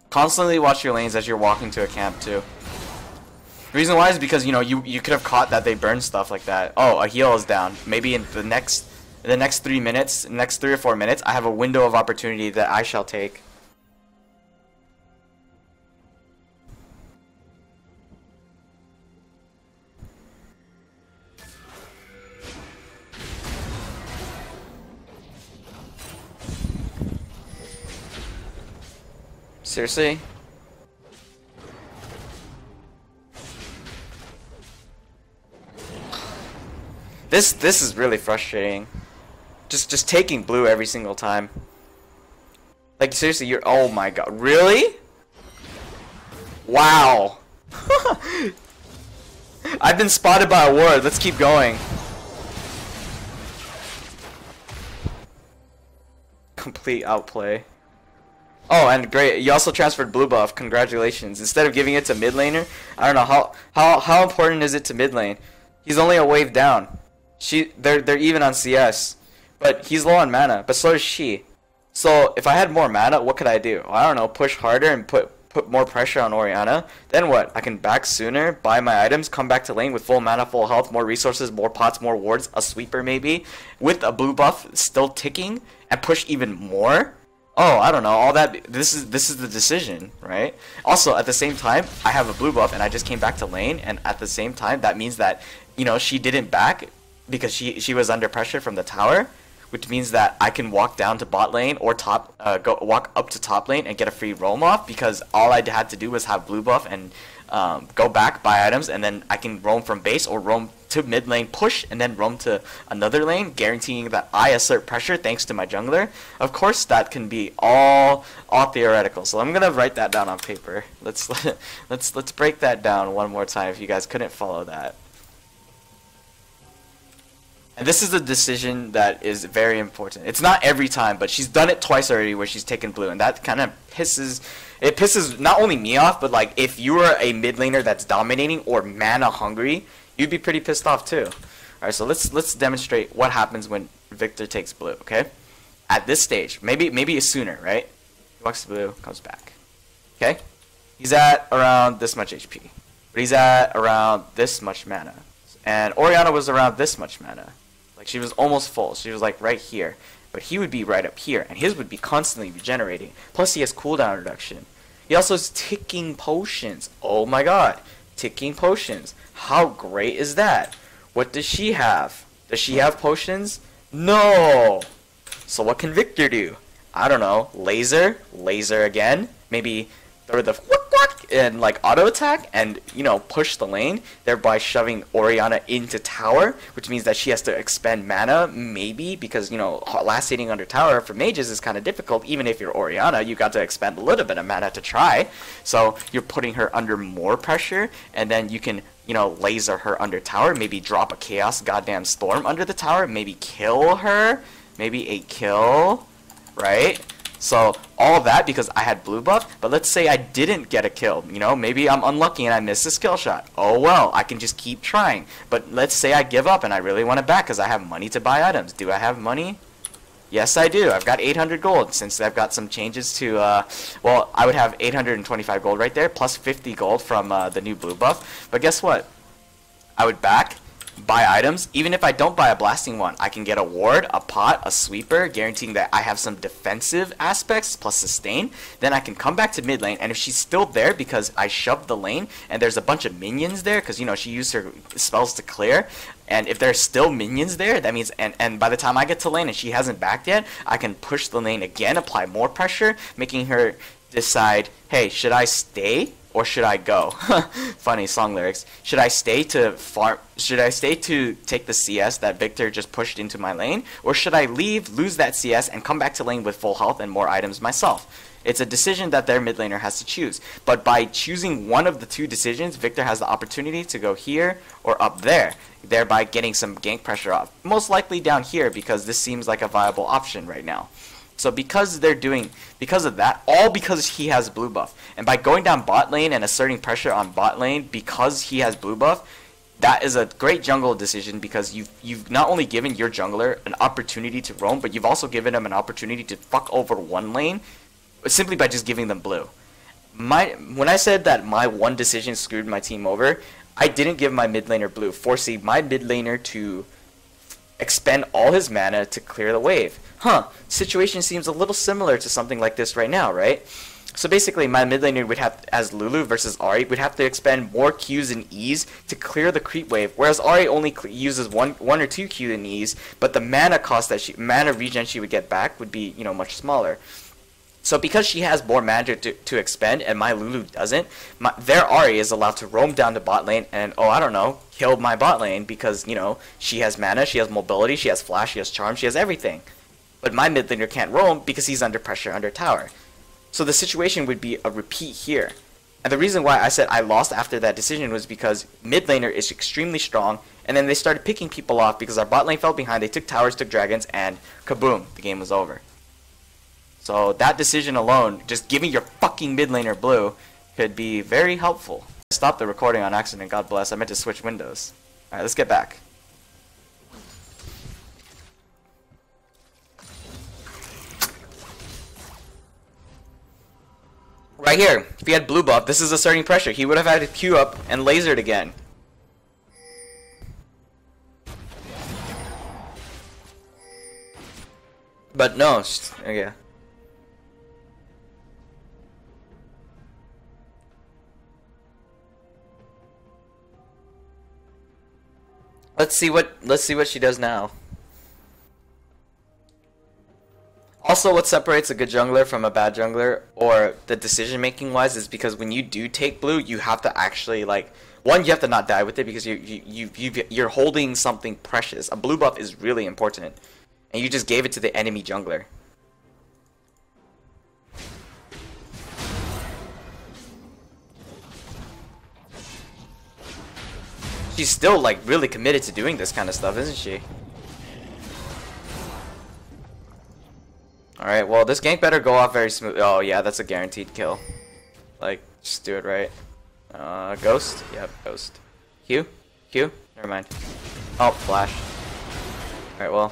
Speaker 1: Constantly watch your lanes as you're walking to a camp too. The reason why is because you could have caught that they burn stuff like that. Oh, a heal is down. Maybe in the next 3 minutes, next 3 or 4 minutes, I have a window of opportunity that I shall take. Seriously? This is really frustrating. Just taking blue every single time. Like seriously, oh my god, really? Wow. I've been spotted by a ward. Let's keep going. Complete outplay. Oh, and great, you also transferred blue buff. Congratulations. Instead of giving it to mid laner, I don't know how important is it to mid lane. He's only a wave down. They're even on CS, but he's low on mana. But so is she. So if I had more mana, what could I do? I don't know. Push harder and put more pressure on Orianna. Then what? I can back sooner, buy my items, come back to lane with full mana, full health, more resources, more pots, more wards, a sweeper maybe, with a blue buff still ticking, and push even more. Oh, I don't know, all that. This is the decision, right? Also, at the same time, I have a blue buff and I just came back to lane, and at the same time, that means that she didn't back because she was under pressure from the tower, which means that I can walk down to bot lane or walk up to top lane and get a free roam off because all I had to do was have blue buff and go back, buy items, and then I can roam from base or roam to mid lane, push, and then roam to another lane, guaranteeing that I assert pressure thanks to my jungler. Of course, that can be all theoretical. So I'm gonna write that down on paper. Let's break that down one more time if you guys couldn't follow that. And this is a decision that is very important. It's not every time, but she's done it twice already where she's taken blue, and that kind of pisses not only me off, but like if you were a mid laner that's dominating or mana hungry, you'd be pretty pissed off too. Alright, so let's demonstrate what happens when Victor takes blue, okay? At this stage, maybe sooner, right? He walks to blue, comes back. Okay? He's at around this much HP. But he's at around this much mana. And Orianna was around this much mana. Like she was almost full. She was like right here. But he would be right up here, and his would be constantly regenerating. Plus he has cooldown reduction. He also has ticking potions. Oh my god. Ticking potions. How great is that? What does she have? Does she have potions? No! So what can Victor do? I don't know. Laser? Laser again? Maybe throw the and like auto attack and push the lane, thereby shoving Orianna into tower, which means that she has to expend mana, maybe, because last hitting under tower for mages is kind of difficult. Even if you're Orianna, you got to expend a little bit of mana to try, so you're putting her under more pressure, and then you can laser her under tower, maybe drop a chaos goddamn storm under the tower, maybe kill her, maybe a kill, right? So all of that because I had blue buff, but let's say I didn't get a kill. You know, maybe I'm unlucky and I missed a skill shot. Oh well, I can just keep trying. But let's say I give up and I really want it back because I have money to buy items. Do I have money? Yes, I do. I've got 800 gold since I've got some changes to, well, I would have 825 gold right there, plus 50 gold from the new blue buff. But guess what? I would buy items. Even if I don't buy a blasting one, I can get a ward, a pot, a sweeper, guaranteeing that I have some defensive aspects plus sustain. Then I can come back to mid lane, and if she's still there because I shoved the lane and there's a bunch of minions there because, you know, she used her spells to clear, and if there's still minions there, that means, and by the time I get to lane and she hasn't backed yet, I can push the lane again, apply more pressure, making her decide, hey, should I stay or should I go? Funny song lyrics. Should I stay to farm? Should I stay to take the CS that Victor just pushed into my lane, or should I leave, lose that CS, and come back to lane with full health and more items myself? It's a decision that their mid laner has to choose. But by choosing one of the two decisions, Victor has the opportunity to go here or up there, thereby getting some gank pressure off. Most likely down here because this seems like a viable option right now. So because of that, all because he has blue buff. And by going down bot lane and asserting pressure on bot lane because he has blue buff, that is a great jungle decision because you've not only given your jungler an opportunity to roam, but you've also given him an opportunity to fuck over one lane simply by just giving them blue. When I said that my one decision screwed my team over, I didn't give my mid laner blue, forcing my mid laner to expend all his mana to clear the wave. Situation seems a little similar to something like this right now, right? So basically, my mid laner would have, as Lulu versus Ahri, would have to expend more Qs and Es to clear the creep wave, whereas Ahri only uses one or two Qs and Es, but the mana cost mana regen she would get back would be, you know, much smaller. So because she has more mana to expend and my Lulu doesn't, their Ahri is allowed to roam down to bot lane and, oh, I don't know, kill my bot lane because, you know, she has mana, she has mobility, she has flash, she has charm, she has everything. But my mid laner can't roam because he's under pressure under tower. So the situation would be a repeat here. And the reason why I said I lost after that decision was because mid laner is extremely strong, and then they started picking people off because our bot lane fell behind, they took towers, took dragons, and kaboom, the game was over. So that decision alone, just giving your fucking mid laner blue, could be very helpful. I stopped the recording on accident, God bless. I meant to switch windows. Alright, let's get back. Right here, if he had blue buff, this is asserting pressure. He would have had to queue up and lasered again. But no, okay. Let's see what she does now. Also, what separates a good jungler from a bad jungler, or the decision making wise, is because when you do take blue, you have to actually, like, one, you have to not die with it because you're holding something precious. A blue buff is really important, and you just gave it to the enemy jungler. She's still, like, really committed to doing this kind of stuff, isn't she? Alright, well, this gank better go off very smooth. Oh, yeah, that's a guaranteed kill. Like, just do it right. Ghost? Yep, ghost. Q? Q? Never mind. Oh, flash. Alright, well.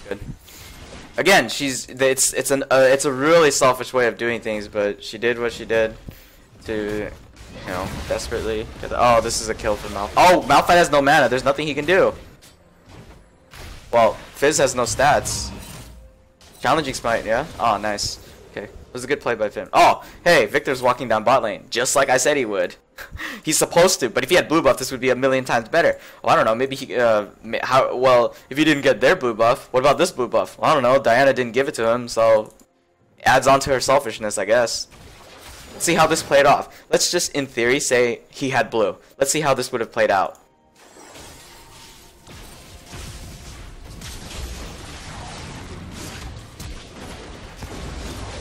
Speaker 1: Good. Again, it's a really selfish way of doing things, but she did what she did to, you know, desperately get the, oh, this is a kill for Malphite. Oh, Malphite has no mana. There's nothing he can do. Well, Fizz has no stats. Challenging smite, yeah? Oh, nice. Okay. It was a good play by Finn. Oh, hey, Victor's walking down bot lane, just like I said he would. He's supposed to, but if he had blue buff, this would be a million times better. Well, I don't know, maybe he, well, if he didn't get their blue buff, what about this blue buff? Well, I don't know, Diana didn't give it to him, so adds on to her selfishness, I guess. Let's see how this played off. Let's just, in theory, say he had blue. Let's see how this would have played out.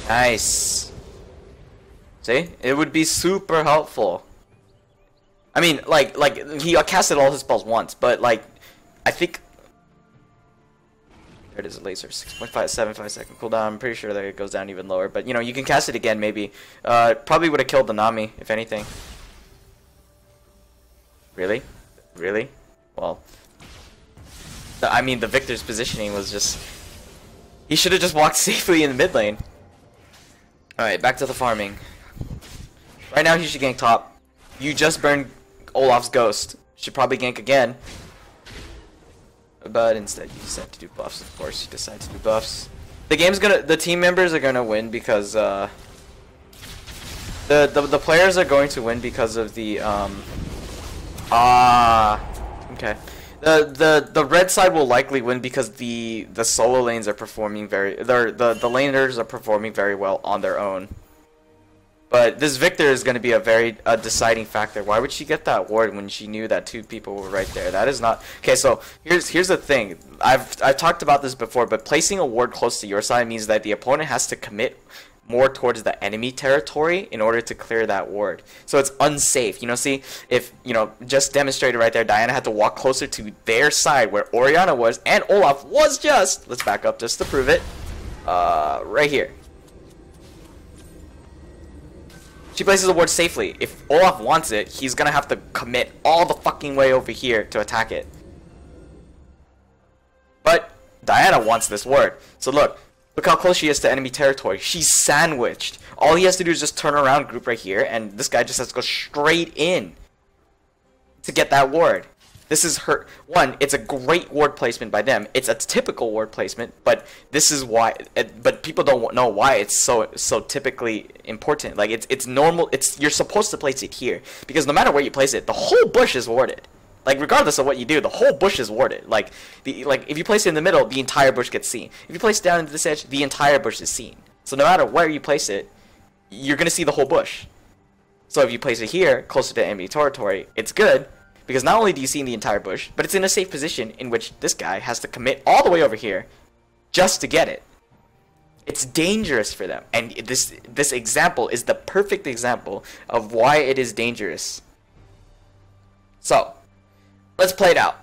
Speaker 1: Nice. See? It would be super helpful. I mean, like he casted all his spells once, but like, I think there it is, a laser. 6.575 second cooldown. I'm pretty sure that it goes down even lower, but you know, you can cast it again maybe. Probably would have killed the Nami if anything. Really? Really? Well, I mean, the Victor's positioning was just... He should have just walked safely in the mid lane. Alright, back to the farming. Right now, he should gank top. You just burned Olaf's ghost. Should probably gank again. But instead, you decide to do buffs, of course. You decide to do buffs. The team members are gonna win because, the players are going to win because of the, okay. The red side will likely win because the solo lanes are performing the laners are performing very well on their own. But this Victor is going to be a deciding factor. Why would she get that ward when she knew that two people were right there? That is not okay. So here's the thing. I've talked about this before, but placing a ward close to your side means that the opponent has to commit more towards the enemy territory in order to clear that ward. So it's unsafe. You know, see, if, you know, just demonstrated right there, Diana had to walk closer to their side where Orianna was, and Olaf was just, let's back up just to prove it, right here. She places the ward safely. If Olaf wants it, he's gonna have to commit all the fucking way over here to attack it. But Diana wants this ward. So look how close she is to enemy territory. She's sandwiched. All he has to do is just turn around, group right here, and this guy just has to go straight in to get that ward. This is her one. It's a great ward placement by them. It's a typical ward placement, but this is why. But people don't know why it's so typically important. Like it's normal. You're supposed to place it here because no matter where you place it, the whole bush is warded. Like regardless of what you do, the whole bush is warded. Like if you place it in the middle, the entire bush gets seen. If you place it down into this edge, the entire bush is seen. So no matter where you place it, you're gonna see the whole bush. So if you place it here, closer to enemy territory, it's good because not only do you see the entire bush, but it's in a safe position in which this guy has to commit all the way over here just to get it. It's dangerous for them, and this example is the perfect example of why it is dangerous. So let's play it out.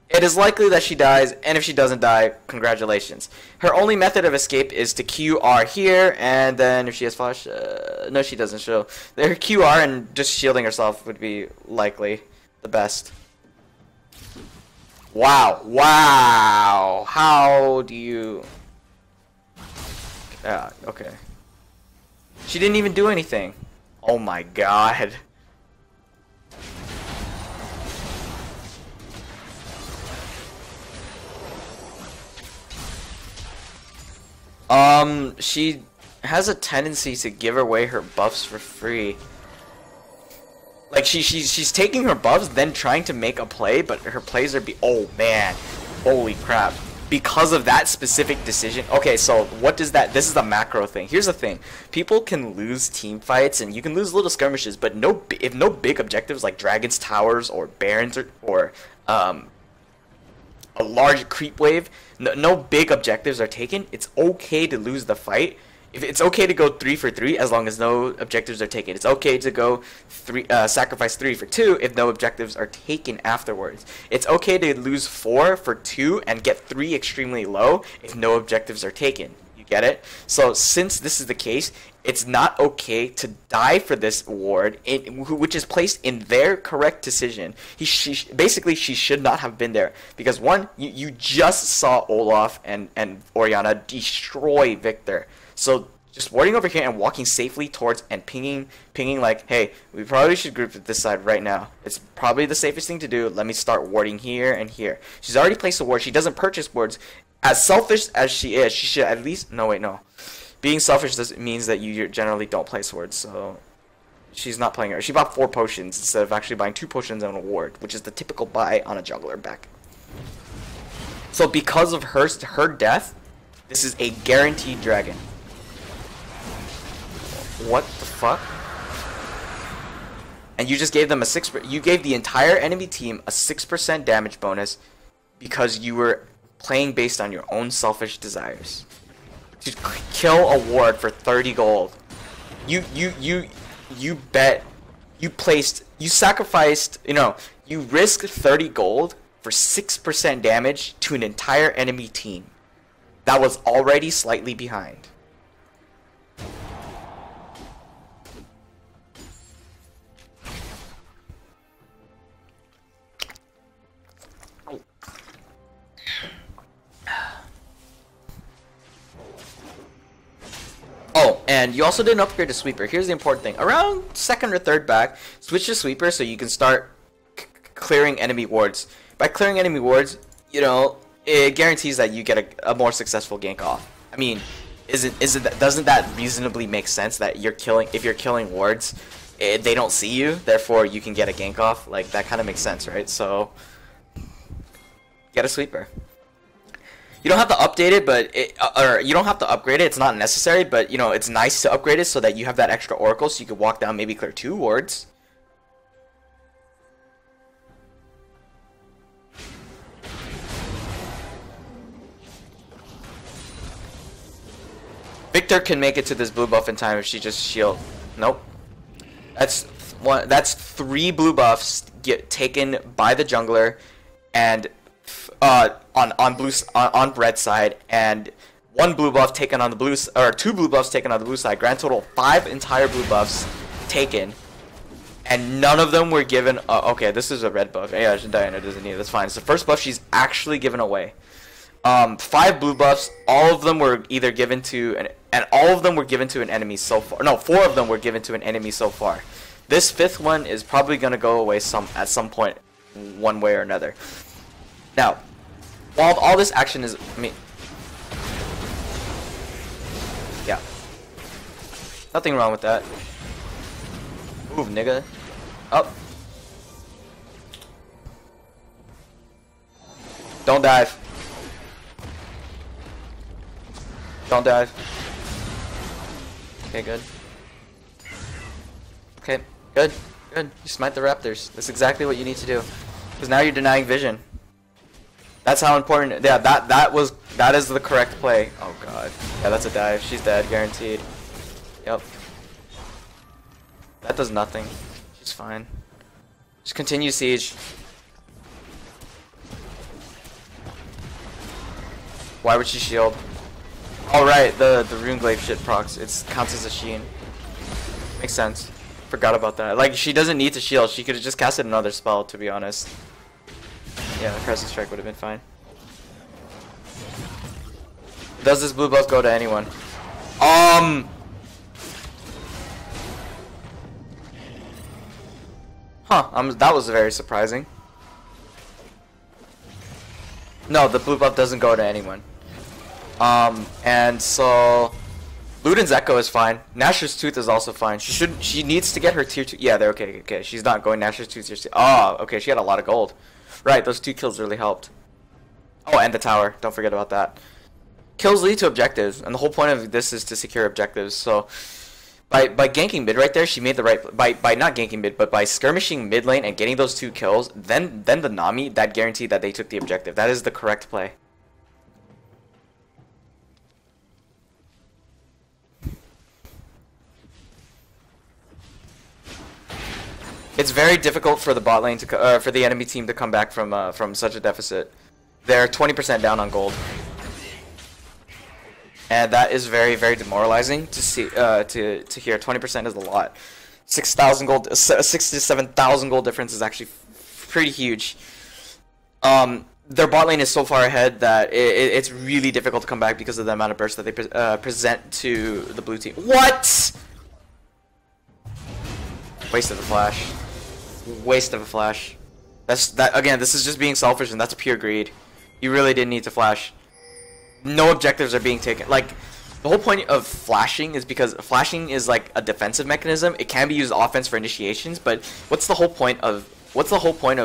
Speaker 1: It is likely that she dies, and if she doesn't die, congratulations. Her only method of escape is to QR here, and then if she has flash, no she doesn't show. Her QR and just shielding herself would be likely the best. Wow, wow, how do you... okay. She didn't even do anything. Oh my god. She has a tendency to give away her buffs for free. Like she's taking her buffs, then trying to make a play, but her plays are oh man, holy crap! Because of that specific decision. Okay, so what does that? This is the macro thing. Here's the thing: people can lose team fights, and you can lose little skirmishes, but if no big objectives like dragons, towers, or barons, or a large creep wave, no big objectives are taken, it's okay to lose the fight. If it's okay to go 3 for 3 as long as no objectives are taken. It's okay to go sacrifice 3 for 2 if no objectives are taken afterwards. It's okay to lose 4 for 2 and get 3 extremely low if no objectives are taken. You get it? So since this is the case, it's not okay to die for this ward, which is placed in their correct decision. Basically, she should not have been there because one, you just saw Olaf and Orianna destroy Victor. So just warding over here and walking safely towards and pinging like, hey, we probably should group at this side right now. It's probably the safest thing to do. Let me start warding here and here. She's already placed a ward. She doesn't purchase wards. As selfish as she is, she should at least... No, wait, no. Being selfish means that you generally don't place wards, so... She's not playing her. She bought 4 potions instead of actually buying 2 potions and a ward, which is the typical buy on a jungler back. So because of her death, this is a guaranteed dragon. What the fuck? And you just gave them a 6%. You gave the entire enemy team a 6% damage bonus because you were playing based on your own selfish desires. To kill a ward for 30 gold. You sacrificed, you know, you risked 30 gold for 6% damage to an entire enemy team that was already slightly behind. Oh, and you also didn't upgrade to sweeper. Here's the important thing. Around second or third back, switch to sweeper so you can start clearing enemy wards. By clearing enemy wards, you know, it guarantees that you get a more successful gank off. I mean, doesn't that reasonably make sense that if you're killing wards, they don't see you, therefore you can get a gank off? Like, that kind of makes sense, right? So, get a sweeper. You don't have to update it, but or you don't have to upgrade it. It's not necessary, but you know it's nice to upgrade it so that you have that extra oracle, so you can walk down, maybe clear 2 wards. Victor can make it to this blue buff in time if she just shield. Nope. That's 3 blue buffs get taken by the jungler, and on red side, and 1 blue buff taken on the blue, or 2 blue buffs taken on the blue side. Grand total 5 entire blue buffs taken, and none of them were given. Okay, this is a red buff. Yeah, Diana doesn't need it. That's fine. It's the first buff she's actually given away. 5 blue buffs. All of them were either given to and all of them were given to an enemy so far. No, 4 of them were given to an enemy so far. This 5th one is probably gonna go away at some point, one way or another. Now, while all this action is, I mean, yeah, nothing wrong with that. Move, nigga. Up. Don't dive. Don't dive. Okay, good. Okay, good. Good. You smite the raptors. That's exactly what you need to do. Because now you're denying vision. That's how important. Yeah, that is the correct play. Oh god. Yeah, that's a dive. She's dead, guaranteed. Yep. That does nothing. She's fine. Just continue siege. Why would she shield? Oh right, the Runeglaive shit procs. It counts as a sheen. Makes sense. Forgot about that. Like, she doesn't need to shield. She could have just casted another spell, to be honest. Yeah, the Crescent Strike would have been fine. Does this blue buff go to anyone? That was very surprising. No, the blue buff doesn't go to anyone. And so Luden's Echo is fine. Nashor's Tooth is also fine. She needs to get her tier 2. Yeah, they're okay. Okay, she's not going Nashor's Tooth tier 2. Oh, okay, she had a lot of gold. Right, those 2 kills really helped. Oh, and the tower. Don't forget about that. Kills lead to objectives, and the whole point of this is to secure objectives. So by ganking mid right there, she made the right by not ganking mid, but by skirmishing mid lane and getting those 2 kills, then the Nami, that guaranteed that they took the objective. That is the correct play. It's very difficult for the bot lane to for the enemy team to come back from such a deficit. They're 20% down on gold, and that is very, very demoralizing to see. To hear 20% is a lot. 6,000 gold, 6 to 7,000 gold difference is actually pretty huge. Their bot lane is so far ahead that it's really difficult to come back because of the amount of burst that they present to the blue team. What? Waste of the flash. Waste of a flash. Again, this is just being selfish, and that's pure greed. You really didn't need to flash. No objectives are being taken. Like, the whole point of flashing is because flashing is like a defensive mechanism. It can be used offense for initiations, but what's the whole point of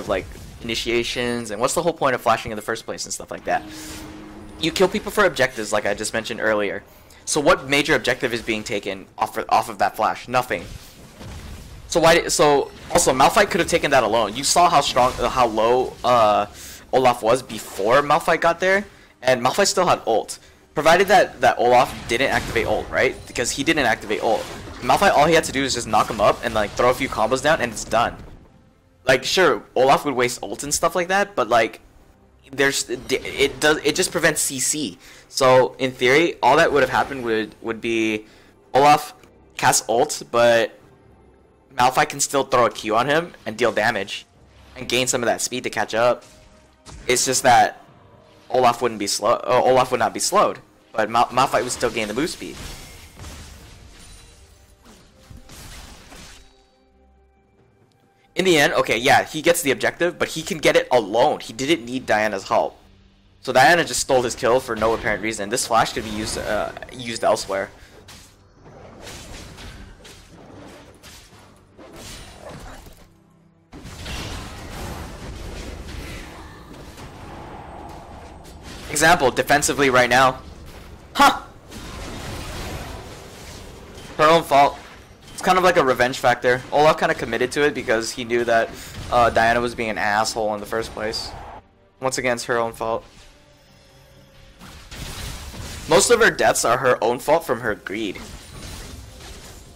Speaker 1: like initiations, and what's the whole point of flashing in the first place and stuff like that? You kill people for objectives, like I just mentioned earlier. So what major objective is being taken off of that flash? Nothing. So also Malphite could have taken that alone. You saw how low Olaf was before Malphite got there, and Malphite still had ult. Provided that Olaf didn't activate ult, right? Because he didn't activate ult. Malphite, all he had to do is just knock him up and like throw a few combos down, and it's done. Like, sure, Olaf would waste ult and stuff like that, but like it just prevents CC. So in theory, all that would have happened would be Olaf cast ult, but Malphite can still throw a Q on him and deal damage and gain some of that speed to catch up. It's just that Olaf wouldn't be slow. Olaf would not be slowed, but Malphite would still gain the move speed. In the end, okay, yeah, he gets the objective, but he can get it alone. He didn't need Diana's help. So Diana just stole his kill for no apparent reason. This flash could be used elsewhere. Example, defensively right now. Huh! Her own fault. It's kind of like a revenge factor. Olaf kind of committed to it because he knew that Diana was being an asshole in the first place. Once again, it's her own fault. Most of her deaths are her own fault from her greed.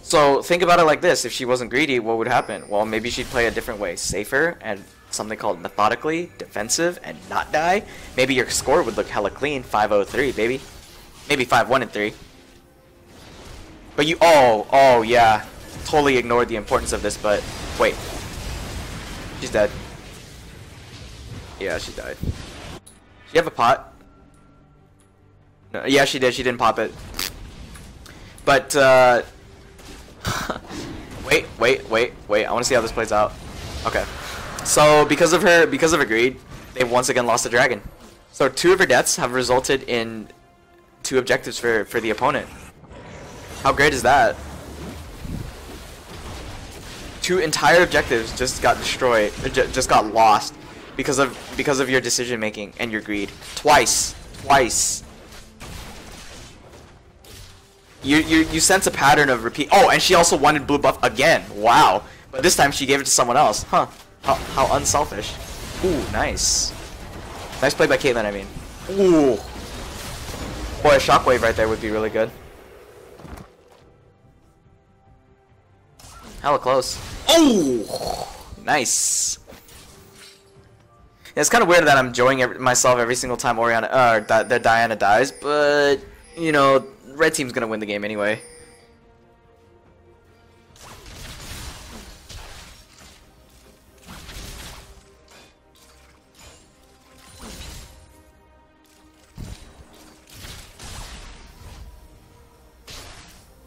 Speaker 1: So think about it like this. If she wasn't greedy, what would happen? Well, maybe she'd play a different way. Safer and something called methodically, defensive, and not die. Maybe your score would look hella clean. 5-0-3, baby. Maybe 5-1-3. But you... Oh, yeah. Totally ignored the importance of this, but... Wait. She's dead. Yeah, she died. She have a pot? No, yeah, she did. She didn't pop it. But, wait. I want to see how this plays out. Okay. So, because of her greed, they've once again lost the dragon. So, 2 of her deaths have resulted in 2 objectives for the opponent. How great is that? 2 entire objectives just got destroyed, just got lost because of your decision making and your greed. Twice. You sense a pattern of repeat. Oh, and she also wanted blue buff again. Wow. But this time she gave it to someone else. Huh. How unselfish. Ooh, nice. Nice play by Caitlyn, I mean. Ooh. Boy, a shockwave right there would be really good. Hella close. Oh! Nice. Yeah, it's kind of weird that I'm enjoying myself every single time that Diana dies, but, you know, red team's gonna win the game anyway.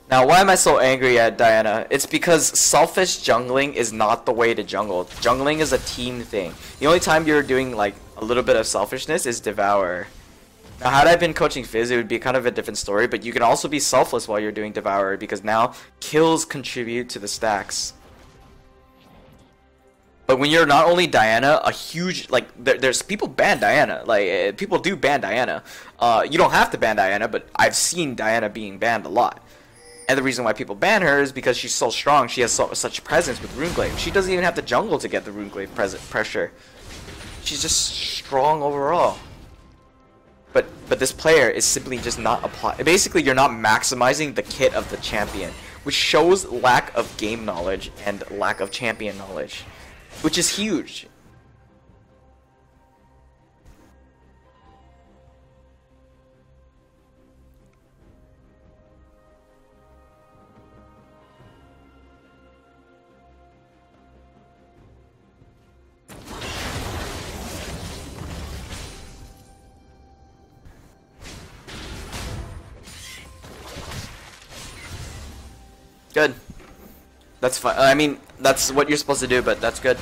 Speaker 1: Now, why am I so angry at Diana? It's because selfish jungling is not the way to jungle. Jungling is a team thing. The only time you're doing, like, a little bit of selfishness is Devourer. Now, had I been coaching Fizz, it would be kind of a different story, but you can also be selfless while you're doing Devourer, because now kills contribute to the stacks. But when you're not only Diana, a huge, like, there's people ban Diana. Like, people do ban Diana. You don't have to ban Diana, but I've seen Diana being banned a lot. And the reason why people ban her is because she's so strong. She has such presence with Runeglaive. She doesn't even have to jungle to get the Runeglaive pressure. She's just strong overall. But this player is simply just not applying. Basically, you're not maximizing the kit of the champion, which shows lack of game knowledge and lack of champion knowledge, which is huge. Good. That's fine. I mean, that's what you're supposed to do, but that's good.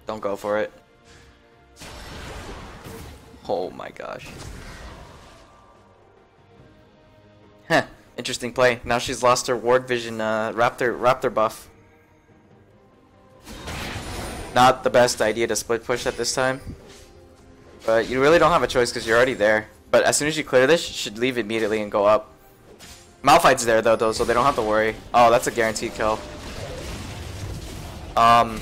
Speaker 1: Don't go for it. Oh my gosh. Heh. Interesting play. Now she's lost her ward vision raptor buff. Not the best idea to split push at this time. But you really don't have a choice because you're already there. But as soon as you clear this, you should leave immediately and go up. Malphite's there though, so they don't have to worry. Oh, that's a guaranteed kill. Holy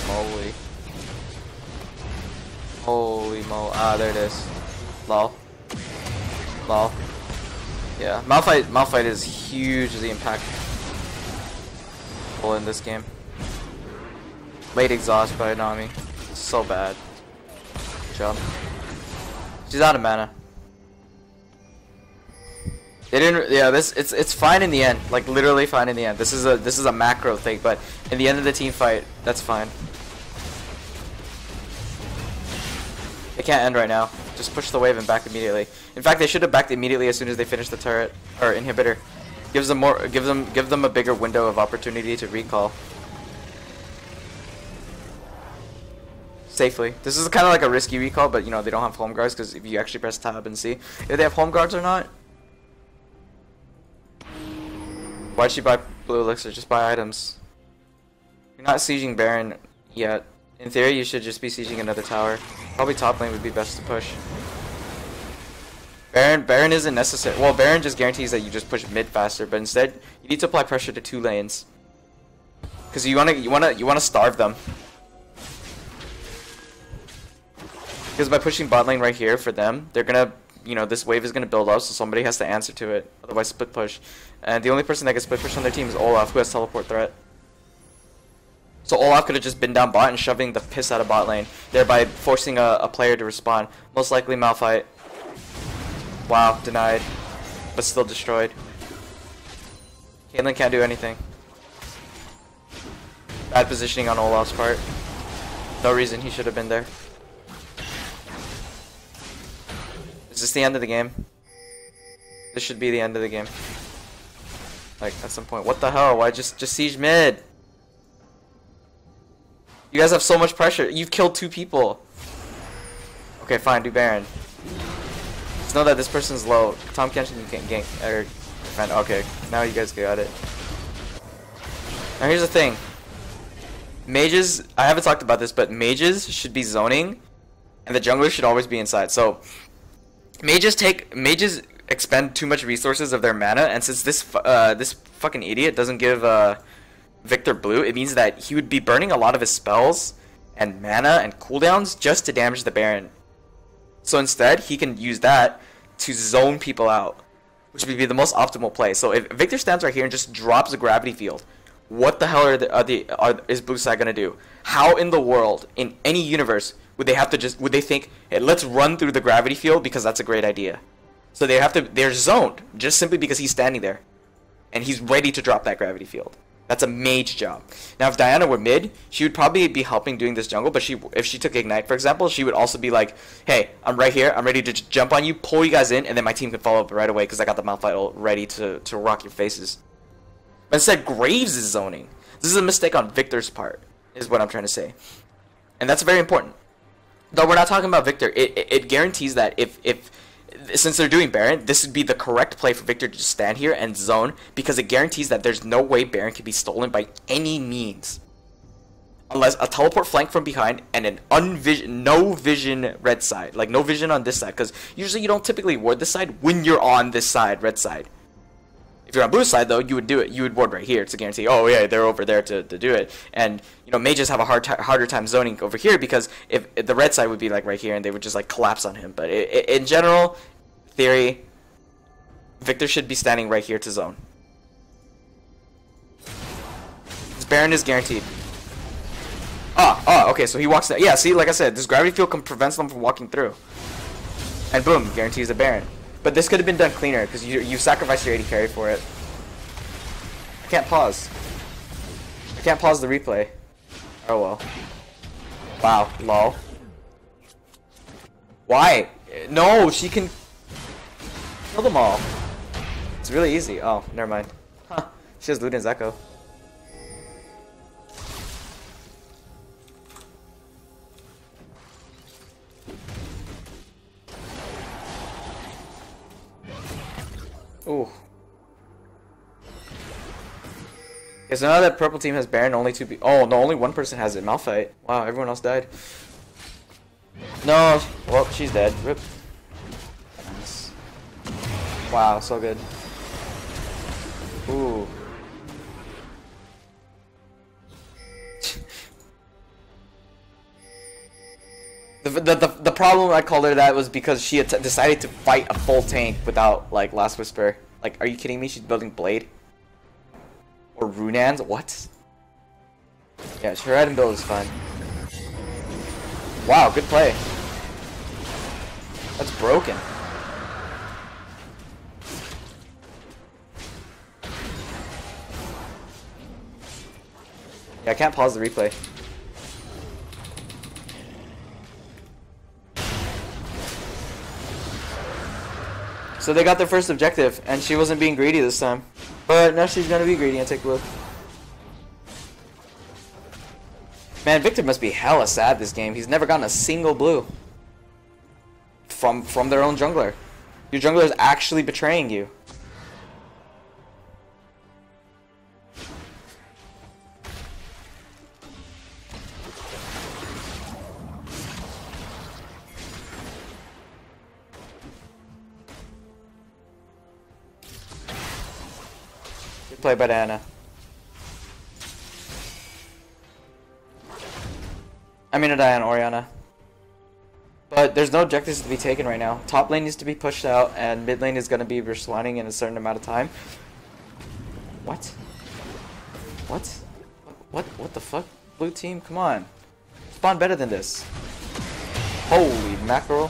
Speaker 1: moly. Holy mo! Ah, there it is. Lol. Lol. Yeah, Malphite is hugely impactful in this game. Late exhaust by Nami. So bad. Good job. She's out of mana. They didn't. Yeah, it's fine in the end. Like literally fine in the end. This is a macro thing, but in the end of the team fight, that's fine. It can't end right now. Just push the wave and back immediately. In fact, they should have backed immediately as soon as they finished the turret or inhibitor. Gives them more. Give them a bigger window of opportunity to recall. Safely. This is kind of like a risky recall, but you know they don't have home guards because if you actually press tab and see if they have home guards or not. Why'd she buy blue elixir? Just buy items. You're not sieging Baron yet. In theory, you should just be sieging another tower. Probably top lane would be best to push. Baron isn't necessary. Well, Baron just guarantees that you just push mid faster, but instead you need to apply pressure to 2 lanes. Because you wanna starve them. Because by pushing bot lane right here for them, they're gonna, you know, this wave is gonna build up, so somebody has to answer to it. Otherwise, split push. And the only person that gets split push on their team is Olaf, who has teleport threat. So Olaf could have just been down bot and shoving the piss out of bot lane, thereby forcing a player to respond. Most likely Malphite. Wow, denied, but still destroyed. Caitlyn can't do anything. Bad positioning on Olaf's part. No reason he should have been there. Is this the end of the game? This should be the end of the game. Like, at some point. What the hell? Why just siege mid? You guys have so much pressure. You've killed 2 people. Okay, fine. Do Baron. Just know that this person's low. Tom Kenshin, you can't gank or defend. Okay, now you guys got it. Now here's the thing. Mages, I haven't talked about this, but mages should be zoning, and the jungler should always be inside. So mages expend too much resources of their mana, and since this fucking idiot doesn't give Victor blue, it means that he would be burning a lot of his spells and mana and cooldowns just to damage the Baron. So instead, he can use that to zone people out, which would be the most optimal play. So if Victor stands right here and just drops a gravity field, what the hell is blue side gonna do? How in the world, in any universe, would they think, hey, let's run through the gravity field because that's a great idea? So they're zoned just simply because he's standing there, and he's ready to drop that gravity field. That's a mage job. Now, if Diana were mid, she would probably be helping doing this jungle, but if she took Ignite, for example, she would also be like, hey, I'm right here, I'm ready to jump on you, pull you guys in, and then my team can follow up right away because I got the Malphite ult ready to rock your faces. But instead, Graves is zoning. This is a mistake on Victor's part, is what I'm trying to say. And that's very important. Though we're not talking about Victor, it guarantees that if since they're doing Baron, this would be the correct play for Victor to just stand here and zone, because it guarantees that there's no way Baron can be stolen by any means. Unless a teleport flank from behind and an no vision red side. Like, no vision on this side, because usually you don't typically ward this side when you're on this side, red side. If you're on blue side, though, you would do it. You would ward right here to guarantee, oh yeah, they're over there to do it. And, you know, mages have a harder time zoning over here, because if the red side would be like right here and they would just like collapse on him. But in general, theory, Victor should be standing right here to zone. This Baron is guaranteed. Okay, so he walks there. Yeah, see, like I said, this gravity field prevents them from walking through. And boom, guarantees a Baron. But this could have been done cleaner, because you sacrificed your AD carry for it. I can't pause. I can't pause the replay. Oh well. Wow, lol. Why? No, she can kill them all. It's really easy. Oh, never mind. Huh. She has Luden's Echo. Ooh. Okay, so now that purple team has Baron, only 2 people. Oh, no, only one person has it. Malphite. Wow, everyone else died. No. Well, she's dead. Rip. Nice. Wow, so good. Ooh. The problem I called her that was because she had decided to fight a full tank without like Last Whisper. Like, are you kidding me? She's building Blade or Runans? What? Yeah, Shred and build is fun. Wow, good play. That's broken. Yeah, I can't pause the replay. So they got their first objective, and she wasn't being greedy this time. But now she's gonna be greedy and take a look. Man, Victor must be hella sad this game. He's never gotten a single blue from their own jungler. Your jungler is actually betraying you. Good play by Diana. I mean, Diana, Oriana. But there's no objectives to be taken right now. Top lane needs to be pushed out, and mid lane is going to be respawning in a certain amount of time. What? What? What the fuck? Blue team, come on. Spawn better than this. Holy mackerel.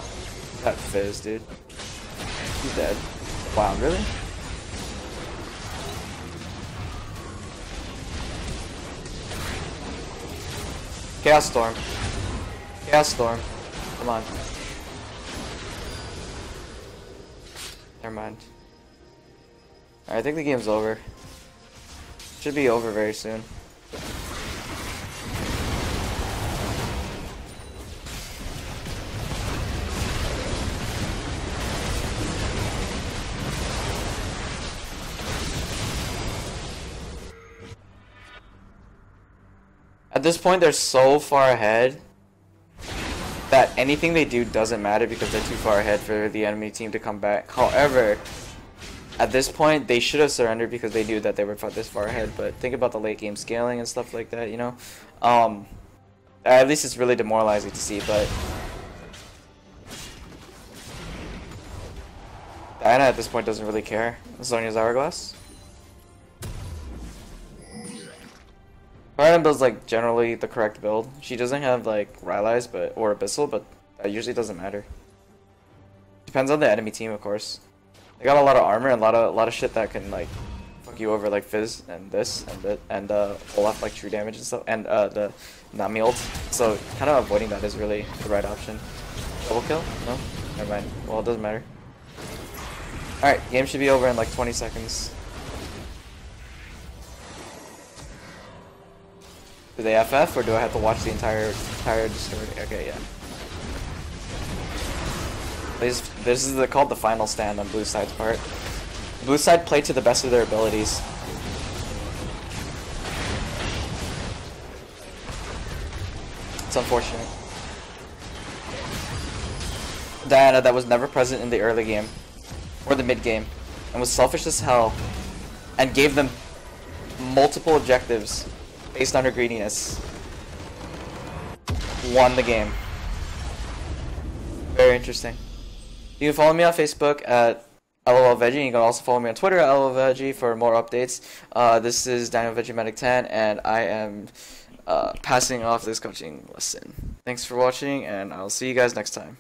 Speaker 1: That fizz, dude. He's dead. Wow, really? Chaos Storm. Chaos Storm. Come on. Never mind. Alright, I think the game's over. Should be over very soon. At this point, they're so far ahead that anything they do doesn't matter because they're too far ahead for the enemy team to come back. However, at this point, they should have surrendered because they knew that they were this far ahead. But think about the late game scaling and stuff like that, you know? At least it's really demoralizing to see, but Diana at this point doesn't really care. Zonia's Hourglass. Ryan builds like generally the correct build. She doesn't have like Rylai's or Abyssal, but that usually doesn't matter. Depends on the enemy team, of course. They got a lot of armor and a lot of shit that can like fuck you over, like Fizz and this and that, and Olaf like true damage and stuff, and the Nami ult. So kind of avoiding that is really the right option. Double kill? No? Never mind. Well, it doesn't matter. Alright, game should be over in like 20 seconds. Do they FF or do I have to watch the entire story? Okay, yeah. This is called the final stand on blue side's part. Blue side played to the best of their abilities. It's unfortunate. Diana, that was never present in the early game or the mid game and was selfish as hell and gave them multiple objectives based on her greediness, won the game. Very interesting. You can follow me on Facebook at LOLVeggie. You can also follow me on Twitter at LOLVeggie for more updates. This is Daniel Vegemedic 10, and I am passing off this coaching lesson. Thanks for watching, and I'll see you guys next time.